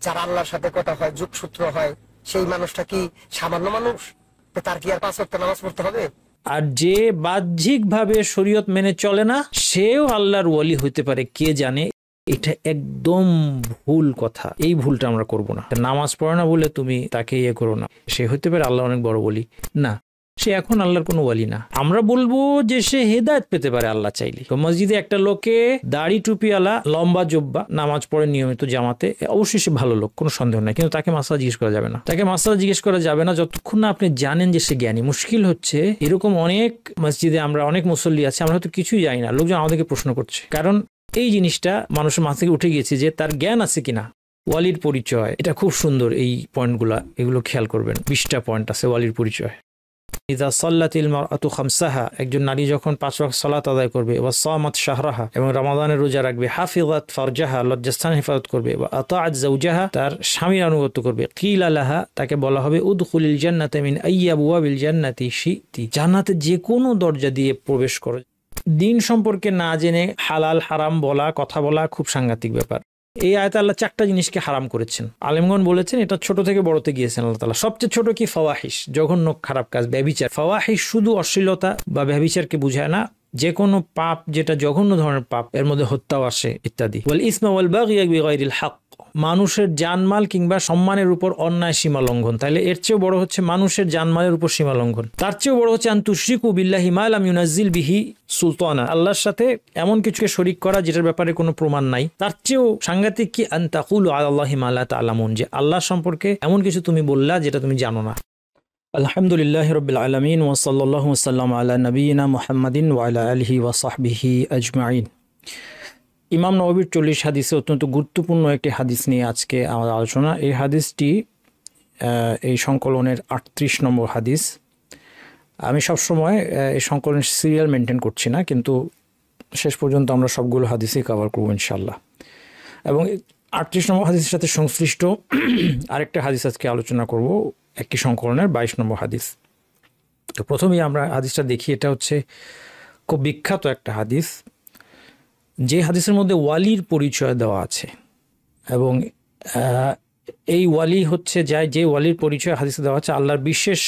যার আল্লাহর সাথে কথা হয়, যোগসূত্র হয়, সেই মানুষটা কি সামান্য মানুষ? তার কি আর 5 ওয়াক্ত নামাজ পড়তে হবে? আর যে বাহ্যিক ভাবে শরীয়ত মেনে চলে না, সেও আল্লাহর ওয়ালি হইতে পারে, কে জানে। এটা একদম ভুল কথা। এই ভুলটা আমরা করব না। নামাজ পড়ে না বলে তুমি তাকে ইয়ে করো না, সে হইতে পারে আল্লাহ অনেক বড় ওয়ালি না, সে এখন আল্লাহর কোনো ওয়ালি না। আমরা বলবো যে সে হেদায়েত পেতে পারে আল্লাহ চাইলে। তো মসজিদে একটা লোকে দাড়ি টুপিওয়ালা, লম্বা জব্বা, নামাজ পড়ে নিয়মিত জামাতে, অবশ্যই সে ভালো লোক, কোনো সন্দেহ নাই, কিন্তু তাকে মাসলা জিজ্ঞেস করা যাবে না। তাকে মাসলা জিজ্ঞেস করা যাবে না যতক্ষণ না আপনি জানেন যে সে জ্ঞানী। মুশকিল হচ্ছে এরকম অনেক মসজিদে আমরা অনেক মুসল্লি আছে, আমরা হয়তো কিছুই জানি না, লোকজন আমাদেরকে প্রশ্ন করছে, কারণ এই জিনিসটা মানুষের মাথা থেকে উঠে গিয়েছে যে তার জ্ঞান আছে কিনা। ওয়ালির পরিচয়, এটা খুব সুন্দর, এই পয়েন্টগুলা, এগুলো খেয়াল করবেন। 20টা পয়েন্ট আছে ওয়ালির পরিচয়। ইযা সাল্লাতিল মারআতু খামসাহা, একজন নারী যখন 5 ওয়াক্ত সালাত আদায় করবে, ওয়া সামাত শাহরাহা, এবং রমাদানের রোজা রাখবে, হাফিজাত ফারজাহা, লজ্জাস্থান হেফাজত করবে, ওয়া আতাআত যাওজাহা, তার স্বামীর আনুগত্য করবে, কিলা লাহা, তাকে বলা হবে উদখুলিল জান্নাতা মিন আইয়ি আবওয়াবিল জান্নাতি শিতি, জান্নাতে যে কোনো দরজা দিয়ে প্রবেশ করো। দিন সম্পর্কে না জেনে হালাল হারাম বলা, কথা বলা খুব সাংঘাতিক ব্যাপার। এই আয়াতে আল্লাহ 4টা জিনিসকে হারাম করেছেন। আলেমগণ বলেছেন এটা ছোট থেকে বড়তে গিয়েছেন আল্লাহ তাআলা। সবচেয়ে ছোট কি? ফাওয়াহিশ, জঘন্য খারাপ কাজ, ব্যভিচার। ফাওয়াহিশ শুধু অশ্লীলতা বা ব্যভিচারকে বুঝায় না, যে কোনো পাপ যেটা জঘন্য ধরনের পাপ, এর মধ্যে হত্যাও আসে ইত্যাদি। ওয়াল ইসমা ওয়াল বাগই বিগাইরিল হক, মানুষের জানমাল কিংবা সম্মানের উপর অন্যায় সীমা লঙ্ঘন। তাহলে এর চেয়েও বড় হচ্ছে মানুষের জানমালের উপর সীমা লঙ্ঘন। তার চেয়েও বড় হচ্ছে আন তুশরিকু বিল্লাহি মা লাম ইউনাজ্জিল বিহি সুলতানা, আল্লাহর সাথে এমন কিছুকে শরীক করা যেটার ব্যাপারে কোনো প্রমাণ নাই। তার চেয়েও সাংঘাতিক কি? আন তাকুলু আলাল্লাহি মা লা তা'লামুন, যে আল্লাহ সম্পর্কে এমন কিছু তুমি বললা যেটা তুমি জানো না। আলহামদুলিল্লাহি রাব্বিল আলামিন ওয়া সাল্লাল্লাহু ওয়া সাল্লামা আলা নাবিয়িনা মুহাম্মাদিন ওয়া আলা আলিহি ওয়া সাহবিহি আজমাইন। ইমাম নববীর 40 হাদিসে অত্যন্ত গুরুত্বপূর্ণ একটি হাদিস নিয়ে আজকে আমাদের আলোচনা। এই হাদিসটি এই সংকলনের 38 নম্বর হাদিস। আমি সবসময় এই সংকলনের সিরিয়াল মেনটেন করছি না, কিন্তু শেষ পর্যন্ত আমরা সবগুলো হাদিসই কভার করব ইনশাআল্লাহ। এবং 38 নম্বর হাদিসের সাথে সংশ্লিষ্ট আরেকটা হাদিস আজকে আলোচনা করব, একটি সংকলনের 22 নম্বর হাদিস। তো প্রথমেই আমরা হাদিসটা দেখি। এটা হচ্ছে খুব বিখ্যাত একটা হাদিস, যে হাদিসের মধ্যে ওয়ালির পরিচয় দেওয়া আছে। এবং এই ওয়ালি হচ্ছে যে ওয়ালির পরিচয় হাদিসে দেওয়া আছে আল্লাহর বিশেষ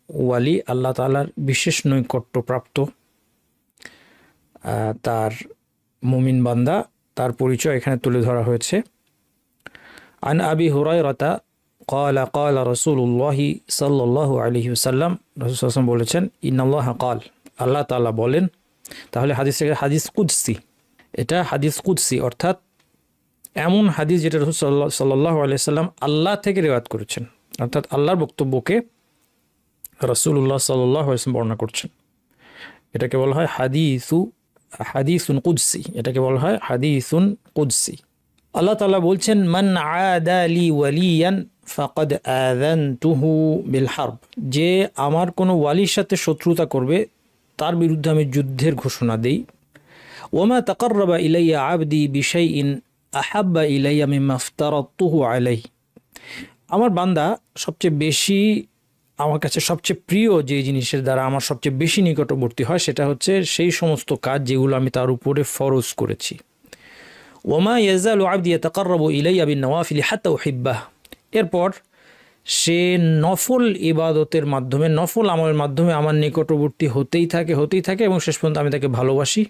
ওয়ালি, আল্লাহ তাআলার বিশেষ নৈকট্যপ্রাপ্ত, তার মুমিন বান্দা, তার পরিচয় এখানে তুলে ধরা হয়েছে। আন আবি হুরায়রাতা ক্বালা ক্বালা রাসূলুল্লাহি সাল্লাল্লাহু আলাইহি ওয়াসাল্লাম, রাসূল সাল্লাল্লাহু আলাইহি ওয়াসাল্লাম বলেছেন, ইন্নাল্লাহা ক্বাল, আল্লাহ তাআলা বলেন। তাহলে হাদিস কুদসি, এটা হাদিস কুদসি, অর্থাৎ এমন হাদিস যেটা রাসূল সাল্লাল্লাহু আলাইহি ওয়াসাল্লাম আল্লাহ থেকে রিওয়ায়াত করেছেন, অর্থাৎ আল্লাহর বক্তব্যকে রাসূলুল্লাহ সাল্লাল্লাহু আলাইহি ওয়াসাল্লাম বর্ণনা করছেন। এটাকে বলা হয় হাদিসুন কুদসি, এটাকে বলা হয় হাদিসুন কুদসি। আল্লাহ তাআলা বলছেন, মান আদা লি ওয়ালিয়ান ফাকাদ আযানতুহু বিল হারব, যে আমার কোনো ওয়ালির সাথে শত্রুতা করবে তার বিরুদ্ধে আমি যুদ্ধের ঘোষণা দেই। ওয়ামা তাকাররাবা ইলাইয়া আবদি বিশাইইন আহাব্বা ইলাইয়া মিম্মা আফতারাতুহু আলাইহি, আমার বান্দা সবচেয়ে বেশি আমার কাছে সবচেয়ে প্রিয় যে জিনিসের দ্বারা আমার সবচেয়ে বেশি নিকটবর্তী হয় সেটা হচ্ছে সেই সমস্ত কাজ যেগুলো আমি তার উপরে ফরজ করেছি। ওয়ামা ইয়াজালু আবদি ইয়াতাকাররাবু ইলাইয়া বিন নওয়াফিল হাত্তা উহিব্বাহ, এরপর সে নফল ইবাদতের মাধ্যমে, নফল আমলের মাধ্যমে আমার নিকটবর্তী হতেই থাকে এবং শেষ পর্যন্ত আমি তাকে ভালোবাসি।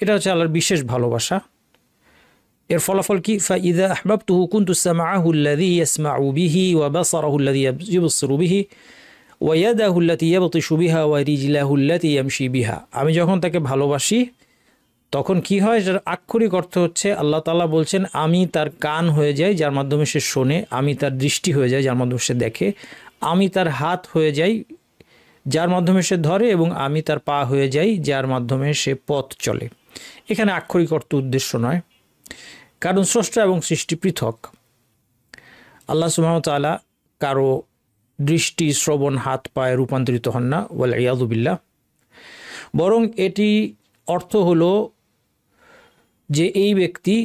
এটা হচ্ছে আল্লাহর বিশেষ ভালোবাসা। এর ফলাফল কি? ফাইযা আহবাবতুহু কুনতু সামাআহু আল্লাযী ইয়াসমাউ বিহি ওয়া বাসারাহু আল্লাযী ইবসিরু বিহি ওয়া ইয়াদাহু আল্লাতী ইয়াবতিশু বিহা ওয়া রিজলাহু আল্লাতী ইয়ামশি বিহা, আমি যখন তাকে ভালোবাসি তখন কি হয়? যার আক্ষরিক অর্থ হচ্ছে আল্লাহ তাআলা বলছেন আমি তার কান হয়ে যাই যার মাধ্যমে সে শোনে, আমি তার দৃষ্টি হয়ে যাই যার মাধ্যমে সে দেখে, আমি তার হাত হয়ে যাই যার মাধ্যমে সে ধরে, এবং আমি তার পা হয়ে যাই যার মাধ্যমে সে পথ চলে। এখানে আক্ষরিক অর্থ উদ্দেশ্য নয়, কারণ স্রষ্টা এবং সৃষ্টি পৃথক। আল্লাহ সুবহানাহু ওয়া তাআলা কারো দৃষ্টি, শ্রবণ, হাত পায়ে রূপান্তরিত হন না, ওয়াল ইয়াযু বিল্লাহ। বরং এটি অর্থ হলো যে এই ব্যক্তি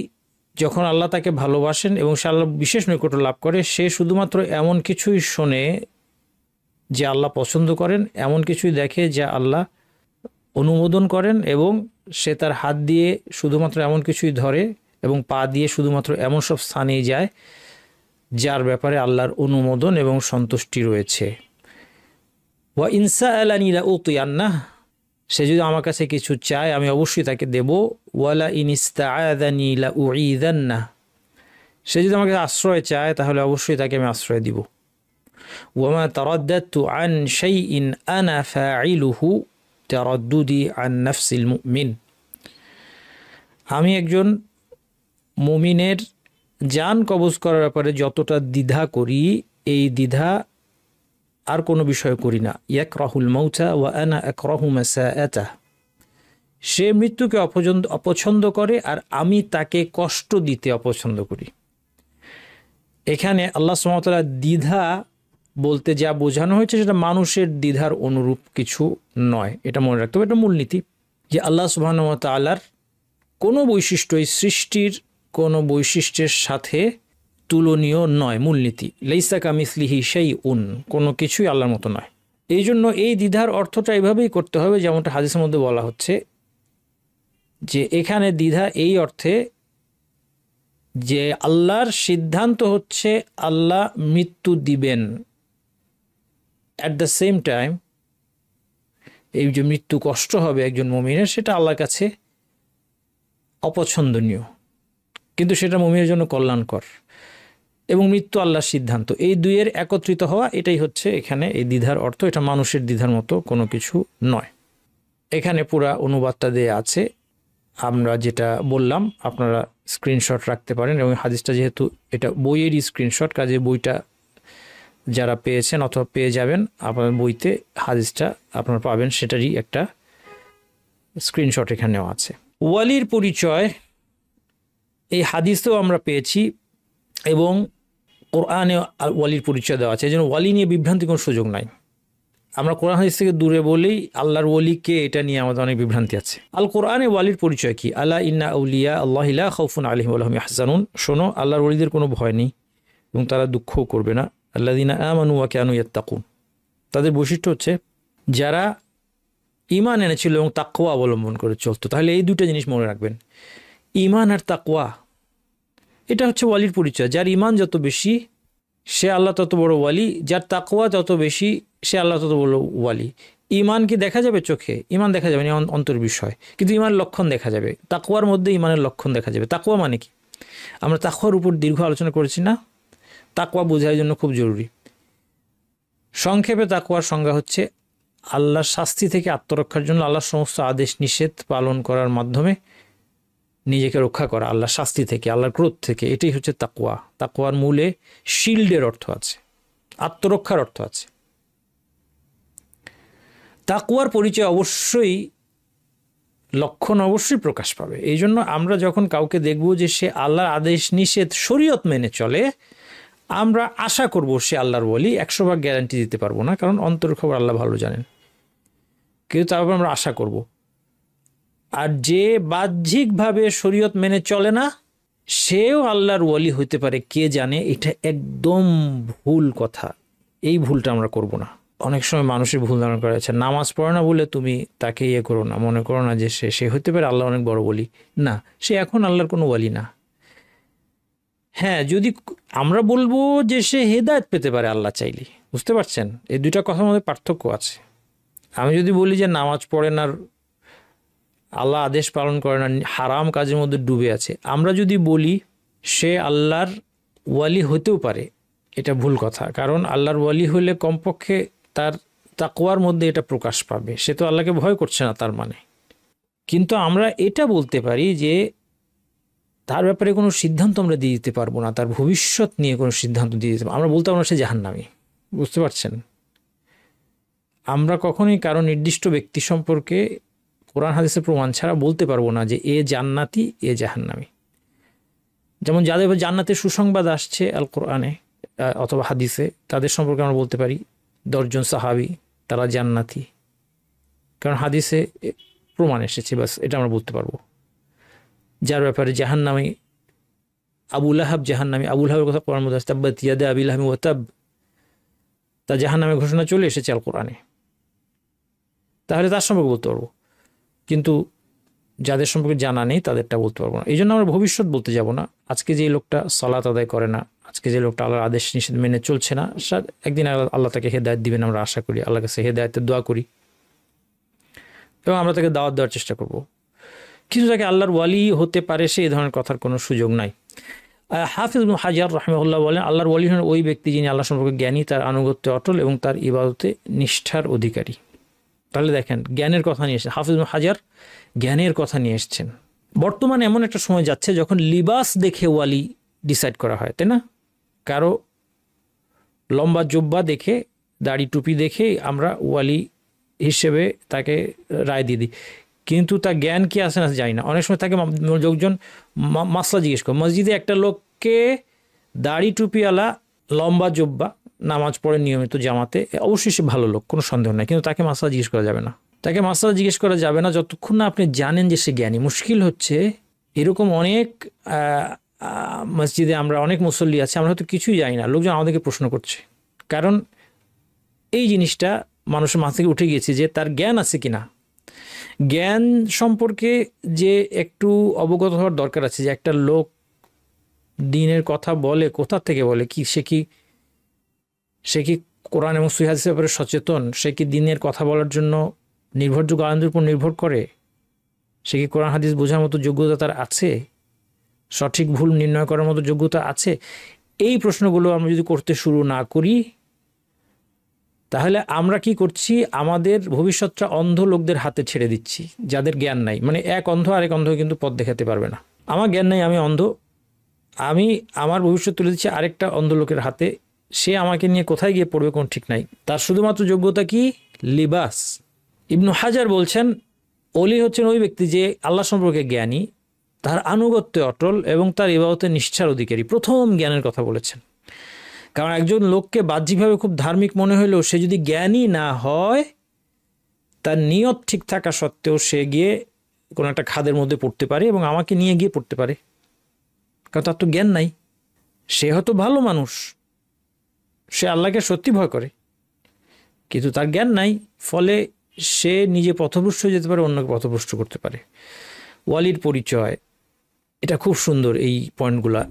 যখন আল্লাহ তাকে ভালোবাসেন এবং সে আল্লাহ বিশেষ নৈকট্য লাভ করে, সে শুধুমাত্র এমন কিছুই শোনে যে আল্লাহ পছন্দ করেন, এমন কিছুই দেখে যা আল্লাহ অনুমোদন করেন, এবং সে তার হাত দিয়ে শুধুমাত্র এমন কিছুই ধরে এবং পা দিয়ে শুধুমাত্র এমন সব স্থানেই যায় যার ব্যাপারে আল্লাহর অনুমোদন এবং সন্তুষ্টি রয়েছে। ওয়া ইনসা আলানি লা উতিয়ান্নাহ, সে যদি আমার কাছে কিছু চায় আমি অবশ্যই তাকে দেব। ওয়ালা ইনিস্তাআযানি লা উঈযান্নাহ, সে যদি আমাকে আশ্রয় চায় তাহলে অবশ্যই তাকে আমি আশ্রয় দিব। ওয়ামা তারাদ্দাতু আন শাইইন আনা ফাঈলুহু তারাদ্দুদি আন নাফসিল মুমিন, আমি একজন মুমিনের জান কবজ করার ব্যাপারে যতটা দ্বিধা করি, এই দ্বিধা আর কোনো বিষয় করি না। ইয়াকরাহুল মাউতা ওয়া আনা আকরাহু মাসাআতা, সে মৃত্যুকে অপছন্দ করে আর আমি তাকে কষ্ট দিতে অপছন্দ করি। এখানে আল্লাহ সুবহানাহু ওয়া তাআলা দ্বিধা বলতে যা বোঝানো হয়েছে সেটা মানুষের দ্বিধার অনুরূপ কিছু নয়, এটা মনে রাখতে হবে। এটা মূলনীতি যে আল্লাহ সুবহানাহু ওয়া তাআলার কোনো বৈশিষ্ট্য এই সৃষ্টির কোনো বৈশিষ্ট্যের সাথে তুলনীয় নয়। মূলনীতি লাইসা কামিসলিহি শাইউন, কোনো কিছুই আল্লাহর মতো নয়। এই জন্য এই দ্বিধার অর্থটা এইভাবেই করতে হবে যেমনটা হাদিসের মধ্যে বলা হচ্ছে, যে এখানে দ্বিধা এই অর্থে যে আল্লাহর সিদ্ধান্ত হচ্ছে আল্লাহ মৃত্যু দিবেন, অ্যাট দ্য সেম টাইম এই যে মৃত্যু কষ্ট হবে একজন মুমিনের, সেটা আল্লাহর কাছে অপছন্দনীয়, কিন্তু সেটা মুমিনের জন্য কল্যাণকর, এবং মৃত্যু আল্লাহর সিদ্ধান্ত, এই দুইয়ের একত্রিত হওয়া, এটাই হচ্ছে এখানে এই দ্বিধার অর্থ। এটা মানুষের দ্বিধার মতো কোনো কিছু নয়। এখানে পুরা অনুবাদটা দেয়া আছে, আমরা যেটা বললাম আপনারা স্ক্রিনশট রাখতে পারেন, এবং হাদিসটা যেহেতু এটা বইয়েরই স্ক্রিনশট, কাজে বইটা যারা পেয়েছেন অথবা পেয়ে যাবেন আপনার বইতে হাদিসটা আপনারা পাবেন, সেটারই একটা স্ক্রিনশট এখানে নেওয়া আছে। ওয়ালির পরিচয় এই হাদিসেও আমরা পেয়েছি এবং কোরআনে ওয়ালির পরিচয় দেওয়া আছে, এই জন্য ওয়ালি নিয়ে বিভ্রান্তি কোনো সুযোগ নাই। আমরা কোরআন হাদিস থেকে দূরে বলেই আল্লাহর ওয়ালিকে এটা নিয়ে আমাদের অনেক বিভ্রান্তি আছে। আল কোরআনে ওয়ালির পরিচয় কি? আলা ইন্না আউলিয়া আল্লাহি লা খাউফুন আলাইহিম ওয়া লাহুম ইয়াহজানুন, শোনো আল্লাহর ওয়ালিদের কোনো ভয় নেই এবং তারা দুঃখও করবে না। আল্লাযিনা আমানু ওয়া কানু ইয়াত্তাকুন, তাদের বৈশিষ্ট্য হচ্ছে যারা ঈমান এনেছিল এবং তাকওয়া অবলম্বন করে চলতো। তাহলে এই দুটো জিনিস মনে রাখবেন, ঈমান আর তাকওয়া, এটা হচ্ছে ওয়ালির পরিচয়। যার ঈমান যত বেশি সে আল্লাহ তত বড় ওয়ালি, যার তাকওয়া তত বেশি সে আল্লাহ তত বড় ওয়ালি। ঈমান কি দেখা যাবে চোখে? ঈমান দেখা যাবে না, অন্তর বিষয়, কিন্তু ঈমানের লক্ষণ দেখা যাবে। তাকওয়ার মধ্যে ঈমানের লক্ষণ দেখা যাবে। তাকওয়া মানে কি? আমরা তাকওয়ার উপর দীর্ঘ আলোচনা করেছি না? তাকওয়া বোঝার জন্য খুব জরুরি। সংক্ষেপে তাকওয়ার সংজ্ঞা হচ্ছে আল্লাহর শাস্তি থেকে আত্মরক্ষার জন্য আল্লাহর সমস্ত আদেশ নিষেধ পালন করার মাধ্যমে নিজেকে রক্ষা করা আল্লাহর শাস্তি থেকে, আল্লাহর ক্রোধ থেকে, এটাই হচ্ছে তাকওয়া। তাকওয়ার মূলে শিল্ডের অর্থ আছে, আত্মরক্ষার অর্থ আছে। তাকওয়ার পরিচয় অবশ্যই, লক্ষণ অবশ্যই প্রকাশ পাবে। এই জন্য আমরা যখন কাউকে দেখব যে সে আল্লাহর আদেশ নিষেধ শরীয়ত মেনে চলে, আমরা আশা করব সে আল্লাহর ওয়ালি। 100% গ্যারান্টি দিতে পারবো না, কারণ অন্তরের খবর আল্লাহ ভালো জানেন, কিন্তু তারপর আমরা আশা করব। আর যে বাহ্যিকভাবে শরীয়ত মেনে চলে না, সেও আল্লাহর ওয়ালি হইতে পারে, কে জানে। এটা একদম ভুল কথা, এই ভুলটা আমরা করব না। অনেক সময় মানুষের ভুল ধারণা করা হচ্ছে, নামাজ পড়ে না বলে তুমি তাকে ইয়ে করো না, মনে করো না যে সে হইতে পারে আল্লাহ অনেক বড় ওয়ালি। না, সে এখন আল্লাহর কোনো ওয়ালি না। হ্যাঁ, যদি আমরা বলবো যে সে হেদায়েত পেতে পারে আল্লাহ চাইলে, বুঝতে পারছেন? এই দুইটা কথার মধ্যে পার্থক্য আছে। আমি যদি বলি যে নামাজ পড়ে না, আল্লাহ আদেশ পালন করে না, হারাম কাজের মধ্যে ডুবে আছে, আমরা যদি বলি সে আল্লাহর ওয়ালি হতেও পারে, এটা ভুল কথা। কারণ আল্লাহর ওয়ালি হলে কমপক্ষে তার তাকওয়ার মধ্যে এটা প্রকাশ পাবে, সে তো আল্লাহকে ভয় করছে না তার মানে। কিন্তু আমরা এটা বলতে পারি যে তার ব্যাপারে কোনো সিদ্ধান্ত আমরা দিয়ে দিতে পারবো না, তার ভবিষ্যৎ নিয়ে কোনো সিদ্ধান্ত দিয়ে দিতে পারবো আমরা বলতে পারবো না সে জাহান্নামী, বুঝতে পারছেন? আমরা কখনোই কারো নির্দিষ্ট ব্যক্তি সম্পর্কে কোরআন হাদিসের প্রমাণ ছাড়া বলতে পারবো না যে এ জান্নাতি, এ জাহান্নামী। যেমন যাদের জান্নাতের সুসংবাদ আসছে আল কোরআনে অথবা হাদিসে, তাদের সম্পর্কে আমরা বলতে পারি 10 জন সাহাবী তারা জান্নাতি, কারণ হাদিসে প্রমাণ এসেছে, বাস এটা আমরা বলতে পারবো। যার ব্যাপারে জাহান্নামী, আবু লাহাব জাহান্নামী, আবু লাহাবের কথা কোরআন মধ্যে আছে, তাব্বাত ইয়াদা আবি লাহাব ওয়া তাব, তা জাহান্নামের ঘোষণা চলে এসেছে আল কোরআনে, তাহলে তার সম্পর্কে বলতে পারবো। কিন্তু যাদের সম্পর্কে জানা নেই তাদেরটা বলতে পারবো না। এই জন্য আমরা ভবিষ্যৎ বলতে যাব না। আজকে যে লোকটা সালাত আদায় করে না, আজকে যে লোকটা আল্লাহর আদেশ নিষেধ মেনে চলছে না, একদিন আল্লাহ তাকে হেদায়েত দিবেন, আমরা আশা করি, আল্লাহর কাছে হেদায়েতের দোয়া করি এবং আমরা তাকে দাওয়াত দেওয়ার চেষ্টা করব। কিছু তাকে আল্লাহর ওয়ালি হতে পারে, সে এই ধরনের কথার কোনো সুযোগ নাই। হাফিজ ইবনে হাজার রাহিমাহুল্লাহ বলেন, আল্লাহর ওয়ালি হন ওই ব্যক্তি যিনি আল্লাহ সম্পর্কে জ্ঞানী, তার আনুগত্যে অটল এবং তার ইবাদতে নিষ্ঠার অধিকারী। তাহলে দেখেন, জ্ঞানের কথা নিয়ে এসেছেন হাফিজ ইবনে হাজার, জ্ঞানের কথা নিয়ে এসেছেন। বর্তমানে এমন একটা সময় যাচ্ছে যখন লিবাস দেখে ওয়ালি ডিসাইড করা হয়, তাই না? কারো লম্বা জুব্বা দেখে, দাড়ি টুপি দেখে আমরা ওয়ালি হিসেবে তাকে রায় দিয়ে দিই, কিন্তু তার জ্ঞান কি আছে না জানি না। অনেক সময় তাকে লোকজন মাসলা জিজ্ঞেস করে, মসজিদে একটা লোককে দাড়ি টুপিওয়ালা লম্বা জুব্বা নামাজ পড়ে নিয়মিত জামাতে, অবশ্যই সে ভালো লোক, কোনো সন্দেহ নাই, কিন্তু তাকে মাসলা জিজ্ঞেস করা যাবে না। তাকে মাসলা জিজ্ঞেস করা যাবে না যতক্ষণ না আপনি জানেন যে সে জ্ঞানী। মুশকিল হচ্ছে এরকম অনেক মসজিদে আমরা অনেক মুসল্লি আছে, আমরা হয়তো কিছুই জানি না, লোকজন আমাদেরকে প্রশ্ন করছে, কারণ এই জিনিসটা মানুষের মাথা থেকে উঠে গিয়েছে যে তার জ্ঞান আছে কিনা। জ্ঞান সম্পর্কে যে একটু অবগত হওয়ার দরকার আছে, যে একটা লোক দ্বীনের কথা বলে কোথা থেকে বলে, কি সে কি কোরআন এবং সহিহ হাদিসের ব্যাপারে সচেতন, সে কি দ্বীনের কথা বলার জন্য নির্ভরযোগ্য আলেমদের উপর নির্ভর করে, সে কি কোরআন হাদিস বোঝার মতো যোগ্যতা তার আছে, সঠিক ভুল নির্ণয় করার মতো যোগ্যতা আছে। এই প্রশ্নগুলো আমরা যদি করতে শুরু না করি, তাহলে আমরা কি করছি, আমাদের ভবিষ্যৎটা অন্ধ লোকদের হাতে ছেড়ে দিচ্ছি, যাদের জ্ঞান নাই। মানে এক অন্ধ আরেক অন্ধ কিন্তু পথ দেখাতে পারবে না। আমার জ্ঞান নাই, আমি অন্ধ, আমি আমার ভবিষ্যৎ তুলে দিচ্ছি আরেকটা অন্ধ লোকের হাতে, সে আমাকে নিয়ে কোথায় গিয়ে পড়বে কোনো ঠিক নাই। তার শুধুমাত্র যোগ্যতা কি, লিবাস। ইবনু হাজার বলছেন, ওলি হচ্ছেন ওই ব্যক্তি যে আল্লাহ সম্পর্কে জ্ঞানী, তার আনুগত্যে অটল এবং তার ইবাদতে নিষ্ঠার অধিকারী। প্রথম জ্ঞানের কথা বলেছেন, কারণ একজন লোককে বাহ্যিকভাবে খুব ধার্মিক মনে হলেও সে যদি জ্ঞানী না হয়, তার নিয়ত ঠিক থাকা সত্ত্বেও সে গিয়ে কোনো একটা খাদের মধ্যে পড়তে পারে এবং আমাকে নিয়ে গিয়ে পড়তে পারে, কারণ তার তো জ্ঞান নাই। সে হয়তো ভালো মানুষ, সে আল্লাহকে সত্যি ভয় করে, কিন্তু তার জ্ঞান নাই, ফলে সে নিজে পথভ্রষ্ট হয়ে যেতে পারে, অন্যকে পথভ্রষ্ট করতে পারে। ওয়ালির পরিচয়, এটা খুব সুন্দর, এই পয়েন্টগুলা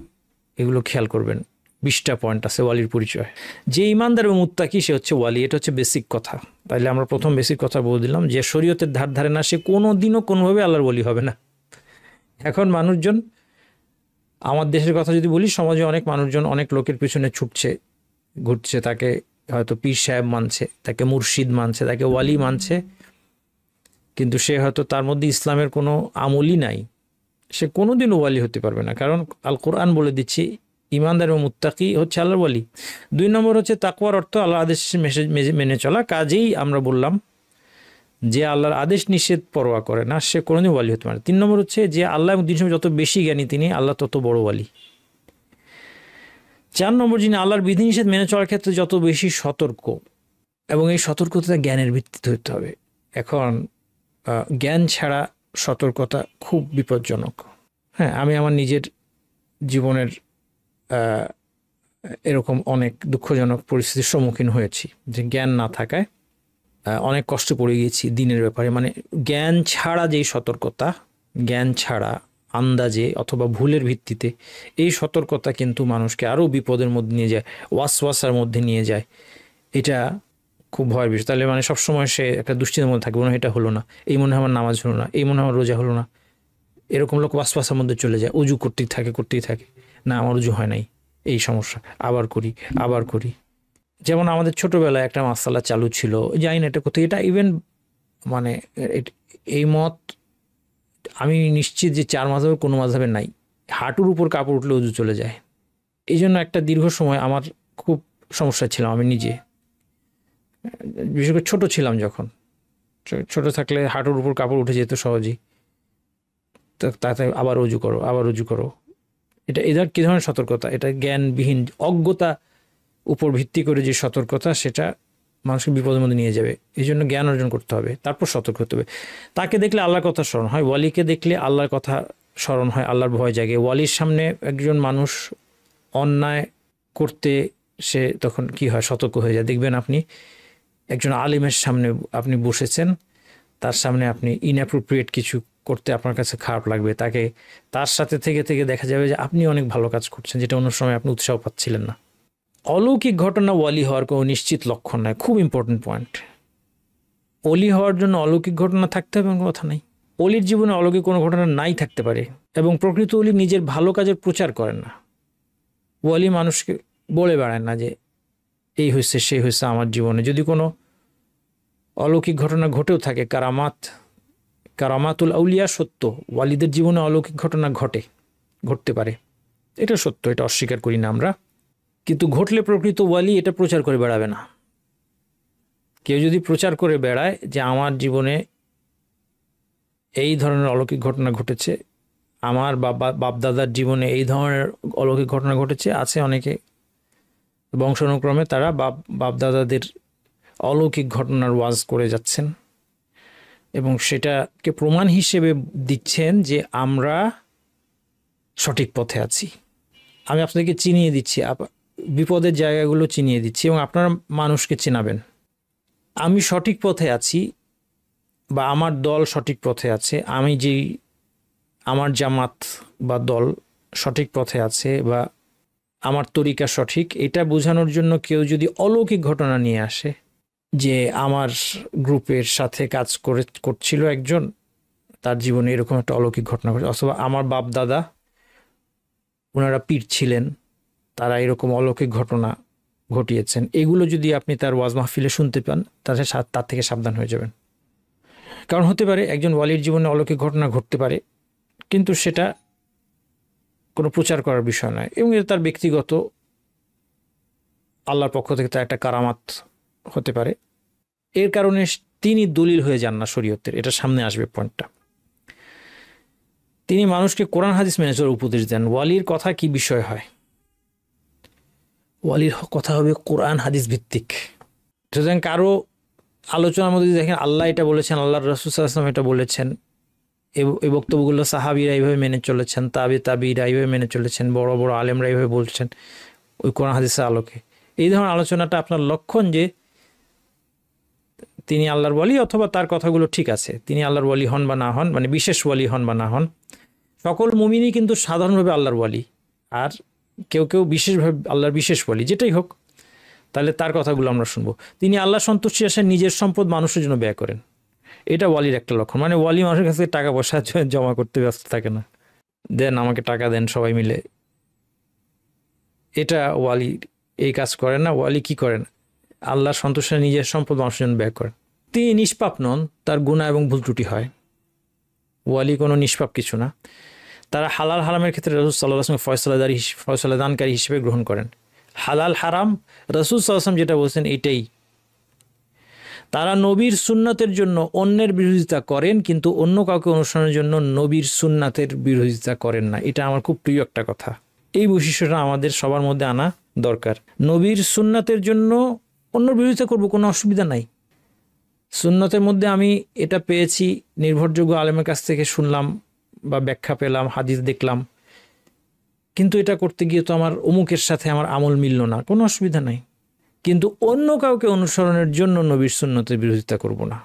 এগুলো খেয়াল করবেন। 20টা পয়েন্ট আছে ওয়ালির পরিচয়। যে ইমানদার এবং মুত্তাকি সে হচ্ছে ওয়ালি, এটা হচ্ছে বেসিক কথা। তাইলে আমরা প্রথম বেসিক কথা বলে দিলাম, যে শরীয়তের ধার ধারে না, সে কোনো দিনও কোনোভাবে আল্লাহর ওয়ালি হবে না। এখন মানুষজন, আমার দেশের কথা যদি বলি, সমাজে অনেক মানুষজন অনেক লোকের পিছনে ছুটছে, ঘুরছে, তাকে হয়তো পীর সাহেব মানছে, তাকে মুর্শিদ মানছে, তাকে ওয়ালি মানছে, কিন্তু সে হয়তো তার মধ্যে ইসলামের কোনো আমলই নাই, সে কোনোদিনও ওয়ালি হতে পারবে না। কারণ আল কোরআন বলে দিচ্ছে ইমানদার এবং মুত্তাকি হচ্ছে আল্লাহর ওয়ালি। 2 নম্বর হচ্ছে তাকওয়ার অর্থ আল্লাহর আদেশ মেনে চলা। কাজেই আমরা বললাম যে আল্লাহর আদেশ নিষেধ পরোয়া করে না, সে কোনোদিন ওয়ালি হতে পারে না। 3 নম্বর হচ্ছে যে আল্লাহ এবং দিন সম্পর্কে যত বেশি জ্ঞানী তিনি, আল্লাহ তত বড় ওয়ালি। 4 নম্বর, যিনি আল্লাহর বিধিনিষেধ মেনে চলার ক্ষেত্রে যত বেশি সতর্ক, এবং এই সতর্কতা জ্ঞানের ভিত্তিতে হতে হবে। এখন জ্ঞান ছাড়া সতর্কতা খুব বিপজ্জনক। হ্যাঁ, আমি আমার নিজের জীবনের এরকম অনেক দুঃখজনক পরিস্থিতির সম্মুখীন হয়েছি, যে জ্ঞান না থাকায় অনেক কষ্ট পড়ে গিয়েছি দিনের ব্যাপারে। মানে জ্ঞান ছাড়া যেই সতর্কতা, জ্ঞান ছাড়া আন্দাজে অথবা ভুলের ভিত্তিতে, এই সতর্কতা কিন্তু মানুষকে আরও বিপদের মধ্যে নিয়ে যায়, ওয়াসওয়াসার মধ্যে নিয়ে যায়। এটা খুব ভয়ের বিষয়। তাহলে মানে সবসময় সে একটা দুশ্চিন্তার মধ্যে থাকবে, মনে হয় এটা হলো না, এই মনে হয় আমার নামাজ হলো না, এই মনে হয় আমার রোজা হলো না, এরকম লোক ওয়াসওয়াসার মধ্যে চলে যায়, উজু করতেই থাকে, না আমার উজু হয় নাই, এই সমস্যা, আবার করি। যেমন আমাদের ছোটবেলায় একটা মাসালা চালু ছিল, জানি না এটা কোথায়, এটা ইভেন মানে এই মত আমি নিশ্চিত যে 4 মাযহাবের কোনো মাযহাবে নাই, হাঁটুর উপর কাপড় উঠলে উজু চলে যায়। এই জন্য একটা দীর্ঘ সময় আমার খুব সমস্যা ছিলাম আমি নিজে, বিশেষ করে ছোট ছিলাম যখন। ছোট থাকলে হাঁটুর উপর কাপড় উঠে যেত সহজেই, তাতে আবার উজু করো। এটা এদের কী ধরনের সতর্কতা? এটা জ্ঞানবিহীন, অজ্ঞতা উপর ভিত্তি করে যে সতর্কতা, সেটা মানুষকে বিপদের মধ্যে নিয়ে যাবে। এই জন্য জ্ঞান অর্জন করতে হবে, তারপর সতর্ক হতে হবে। তাকে দেখলে আল্লাহর কথা স্মরণ হয়, ওয়ালিকে দেখলে আল্লাহর কথা স্মরণ হয়, আল্লাহর ভয় জাগে। ওয়ালির সামনে একজন মানুষ অন্যায় করতে, সে তখন কি হয়, সতর্ক হয়ে যায়। দেখবেন আপনি একজন আলিমের সামনে আপনি বসেছেন, তার সামনে আপনি ইনঅ্যাপ্রোপ্রিয়েট কিছু করতে আপনার কাছে খারাপ লাগবে, তার সাথে থেকে থেকে দেখা যাবে যে আপনি অনেক ভালো কাজ করছেন যেটা অন্য সময় আপনি উৎসাহ পাচ্ছিলেন না। অলৌকিক ঘটনা ওয়ালি হওয়ার কোনো নিশ্চিত লক্ষণ নয়, খুব ইম্পর্টেন্ট পয়েন্ট। অলি হওয়ার জন্য অলৌকিক ঘটনা থাকতে হবে এমন কথা নাই। অলির জীবনে অলৌকিক কোনো ঘটনা নাই থাকতে পারে, এবং প্রকৃত অলি নিজের ভালো কাজের প্রচার করেন না। ওয়ালি মানুষকে বলে বেড়ায় না যে এই হয়েছে সেই হয়েছে আমার জীবনে। যদি কোনো অলৌকিক ঘটনা ঘটেও থাকে, কারামাতুল আউলিয়া সত্য, ওয়ালিদের জীবনে অলৌকিক ঘটনা ঘটতে পারে, এটা সত্য, এটা অস্বীকার করি না আমরা। কিন্তু ঘটলে প্রকৃত ওয়ালি এটা প্রচার করে বেড়াবে না। কেউ যদি প্রচার করে বেড়ায় যে আমার জীবনে এই ধরনের অলৌকিক ঘটনা ঘটেছে, আমার বাপদাদার জীবনে এই ধরনের অলৌকিক ঘটনা ঘটেছে, আছে অনেকে বংশানুক্রমে তারা বাপদাদাদের অলৌকিক ঘটনার ওয়াজ করে যাচ্ছেন এবং সেটাকে প্রমাণ হিসেবে দিচ্ছেন যে আমরা সঠিক পথে আছি। আমি আপনাদেরকে চিনিয়ে দিচ্ছি, বিপদের জায়গাগুলো চিনিয়ে দিচ্ছি এবং আপনারা মানুষকে চেনাবেন। আমি সঠিক পথে আছি বা আমার দল সঠিক পথে আছে, আমার জামাত বা দল সঠিক পথে আছে বা আমার তরিকা সঠিক, এটা বোঝানোর জন্য কেউ যদি অলৌকিক ঘটনা নিয়ে আসে যে আমার গ্রুপের সাথে কাজ করছিল একজন, তার জীবনে এরকম একটা অলৌকিক ঘটনা ঘটে, অথবা আমার বাপ দাদা ওনারা পীর ছিলেন, তারা এরকম অলৌকিক ঘটনা ঘটিয়েছেন, এগুলো যদি আপনি তার ওয়াজ মাহফিলে শুনতে পান তাহলে তার থেকে সাবধান হয়ে যাবেন। কারণ হতে পারে একজন ওয়ালির জীবনে অলৌকিক ঘটনা ঘটতে পারে, কিন্তু সেটা কোনো প্রচার করার বিষয় নয় এবং এটা তার ব্যক্তিগত আল্লাহর পক্ষ থেকে তার একটা কারামাত হতে পারে। এর কারণে তিনি দলিল হয়ে যান না শরীয়তের, এটা সামনে আসবে পয়েন্টটা। তিনি মানুষকে কোরআন হাদিস মেনে চলার উপদেশ দেন। ওয়ালির কথা কি বিষয় হয়? ওয়ালির কথা হবে কোরআন হাদিস ভিত্তিক। সুতরাং কারো আলোচনার মধ্যে দেখেন আল্লাহ এটা বলেছেন, আল্লাহ রাসূল সাল্লাল্লাহু আলাইহি ওয়াসাল্লাম এটা বলেছেন, এই বক্তব্যগুলো সাহাবীরা এইভাবে মেনে চলেছেন, তাবিঈরা এইভাবে মেনে চলেছেন, বড় বড় আলেমরা এইভাবে বলছেন ওই কোরআন হাদিসের আলোকে, এই ধরনের আলোচনাটা আপনার লক্ষণ যে তিনি আল্লাহর ওয়ালি, অথবা তার কথাগুলো ঠিক আছে, তিনি আল্লাহর ওয়ালি হন বা না হন, মানে বিশেষ ওয়ালি হন বা না হন। সকল মুমিনই কিন্তু সাধারণভাবে আল্লাহর ওয়ালি, আর কেউ কেউ বিশেষভাবে আল্লাহর বিশেষ ওয়ালি, যেটাই হোক, তাহলে তার কথাগুলো আমরা শুনবো। তিনি আল্লাহ সন্তুষ্টি আসে নিজের সম্পদ মানুষের জন্য ব্যয় করেন, এটা ওয়ালির একটা লক্ষণ। মানে ওয়ালি মানুষের কাছে টাকা পয়সা জমা করতে ব্যস্ত থাকে না, দেন আমাকে টাকা দেন সবাই মিলে, এটা ওয়ালি এই কাজ করেন না। ওয়ালি কি করেন? আল্লাহ সন্তুষ্ট নিজের সম্পদ মানুষের জন্য ব্যয় করেন। তিনি নিষ্পাপ নন, তার গুনাহ এবং ভুল ত্রুটি হয়। ওয়ালি কোনো নিষ্পাপ কিছু না। তারা হালাল হারামের ক্ষেত্রে রাসূল সাল্লাল্লাহু আলাইহি ওয়াসাল্লাম ফয়সালাদানকারী হিসেবে গ্রহণ করেন। হালাল হারাম রাসূল সাল্লাল্লাহু আলাইহি ওয়াসাল্লাম যেটা বলছেন এইটাই। তারা নবীর সুন্নাতের জন্য অন্যের বিরোধিতা করেন, কিন্তু অন্য কাউকে অনুসরণের জন্য নবীর সুন্নাতের বিরোধিতা করেন না। এটা আমার খুব প্রিয় একটা কথা, এই বৈশিষ্ট্যটা আমাদের সবার মধ্যে আনা দরকার। নবীর সুন্নাতের জন্য অন্য বিরোধিতা করব, কোনো অসুবিধা নাই। সুন্নতের মধ্যে আমি এটা পেয়েছি, নির্ভরযোগ্য আলেমের কাছ থেকে শুনলাম বা ব্যাখ্যা পেলাম, হাদিস দেখলাম, কিন্তু এটা করতে গিয়ে তো আমার অমুকের সাথে আমার আমল মিলল না, কোনো অসুবিধা নাই। কিন্তু অন্য কাউকে অনুসরণের জন্য নবীর সুন্নতের বিরোধিতা করব না।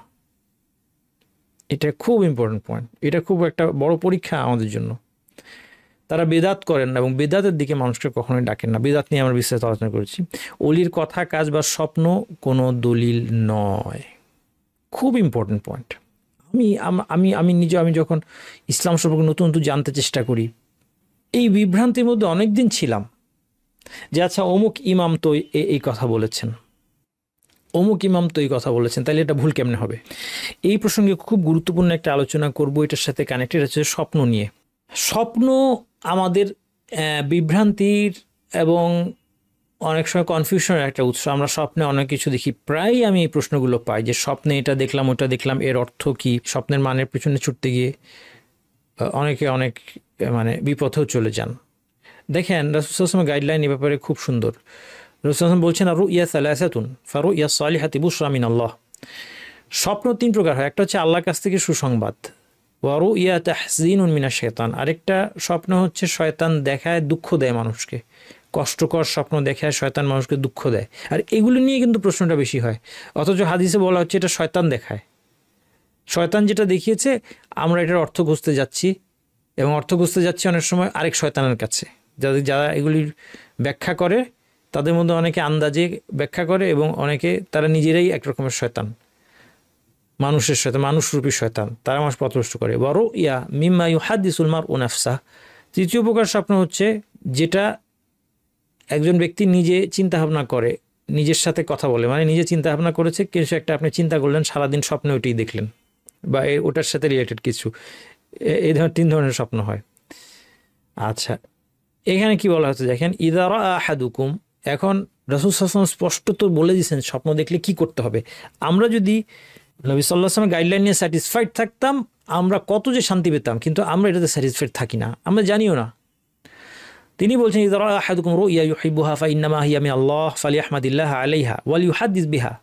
এটা খুব ইম্পর্টেন্ট পয়েন্ট, এটা খুব একটা বড় পরীক্ষা আমাদের জন্য। তারা বেদাত করেন না এবং বেদাতের দিকে মানুষকে কখনোই ডাকেন না। বেদাত নিয়ে আমরা বিস্তারিত আলোচনা করেছি। অলির কথা, কাজ বা স্বপ্ন কোনো দলিল নয়, খুব ইম্পর্টেন্ট পয়েন্ট। আমি যখন ইসলাম সম্পর্কে নতুন নতুন জানতে চেষ্টা করি, এই বিভ্রান্তির মধ্যে অনেক দিন ছিলাম যে আচ্ছা অমুক ইমাম তো এই কথা বলেছেন, অমুক ইমাম তো এই কথা বলেছেন, তাহলে এটা ভুল কেমনে হবে? এই প্রসঙ্গে খুব গুরুত্বপূর্ণ একটা আলোচনা করব, এটার সাথে কানেক্টেড আছে স্বপ্ন নিয়ে। স্বপ্ন আমাদের বিভ্রান্তির এবং অনেক সময় কনফিউশনের একটা উৎস। আমরা স্বপ্নে অনেক কিছু দেখি, প্রায় আমি এই প্রশ্নগুলো পাই যে স্বপ্নে এটা দেখলাম, ওটা দেখলাম, এর অর্থ কি? স্বপ্নের মানের পেছনে ছুটতে গিয়ে অনেকে অনেক বিপথেও চলে যান। দেখেন রাসূল সাল্লাল্লাহু আলাইহি ওয়াসাল্লাম গাইডলাইন এ ব্যাপারে খুব সুন্দর। রাসূল সাল্লাল্লাহু আলাইহি ওয়াসাল্লাম বলছেন রুইয়া সালাসাতুন ফারুইয়া সালিহাতি বুশরা মিনাল্লাহ। স্বপ্ন তিন প্রকার হয়, একটা হচ্ছে আল্লাহর কাছ থেকে সুসংবাদ, ওয়া রুইয়া তাহজিনুন মিনাশ শাইতান, আরেকটা স্বপ্ন হচ্ছে শয়তান দেখায় দুঃখ দেয় মানুষকে, কষ্টকর স্বপ্ন দেখায় শয়তান মানুষকে দুঃখ দেয়। আর এগুলো নিয়ে কিন্তু প্রশ্নটা বেশি হয়, অথচ হাদিসে বলা হচ্ছে এটা শয়তান দেখায়। শয়তান যেটা দেখিয়েছে আমরা এটার অর্থ খুঁজতে যাচ্ছি, এবং অর্থ খুঁজতে যাচ্ছি অনেক সময় আরেক শয়তানের কাছে। যারা এগুলির ব্যাখ্যা করে তাদের মধ্যে অনেকে আন্দাজে ব্যাখ্যা করে, এবং অনেকে তারা নিজেরাই এক রকমের শয়তান, মানুষের শয়তান, মানুষরূপী শয়তান, তারা মানুষ পথভ্রষ্ট করে। বড় ইয়া মিম্মা ইউহাদ্দিসুল মারউ নাফসা। তৃতীয় প্রকার স্বপ্ন হচ্ছে যেটা একজন ব্যক্তি নিজে চিন্তা ভাবনা করে, নিজের সাথে কথা বলে, মানে নিজে চিন্তা ভাবনা করেছে কিছু একটা, আপনি চিন্তা করলেন সারাদিন স্বপ্নে ওইটাই দেখলেন, বা ওটার সাথে রিলেটেড কিছু, এই ধরনের 3 ধরনের স্বপ্ন হয়। আচ্ছা, এখানে কি বলা হচ্ছে দেখেন, ইযা রাআ আহাদুকুম, এখন রাসূল সাল্লাল্লাহু আলাইহি ওয়াসাল্লাম স্পষ্ট তো বলে দিয়েছেন স্বপ্ন দেখলে কি করতে হবে। আমরা যদি নবী সাল্লাল্লাহু আলাইহি ওয়াসাল্লামের গাইডলাইন নিয়ে স্যাটিসফাইড থাকতাম, আমরা কত যে শান্তি পেতাম, কিন্তু আমরা এটাতে স্যাটিসফাইড থাকি না, আমরা জানিও না। তিনি বলছেন, ইযা রাআ আহাদুকুম রুইয়া ইউহিব্বুহা ফাইন্নামা হিয়া মিনাল্লাহ ফালিয়াহমাদিল্লাহ আলাইহা ওয়াল ইউহাদ্দিস বিহা।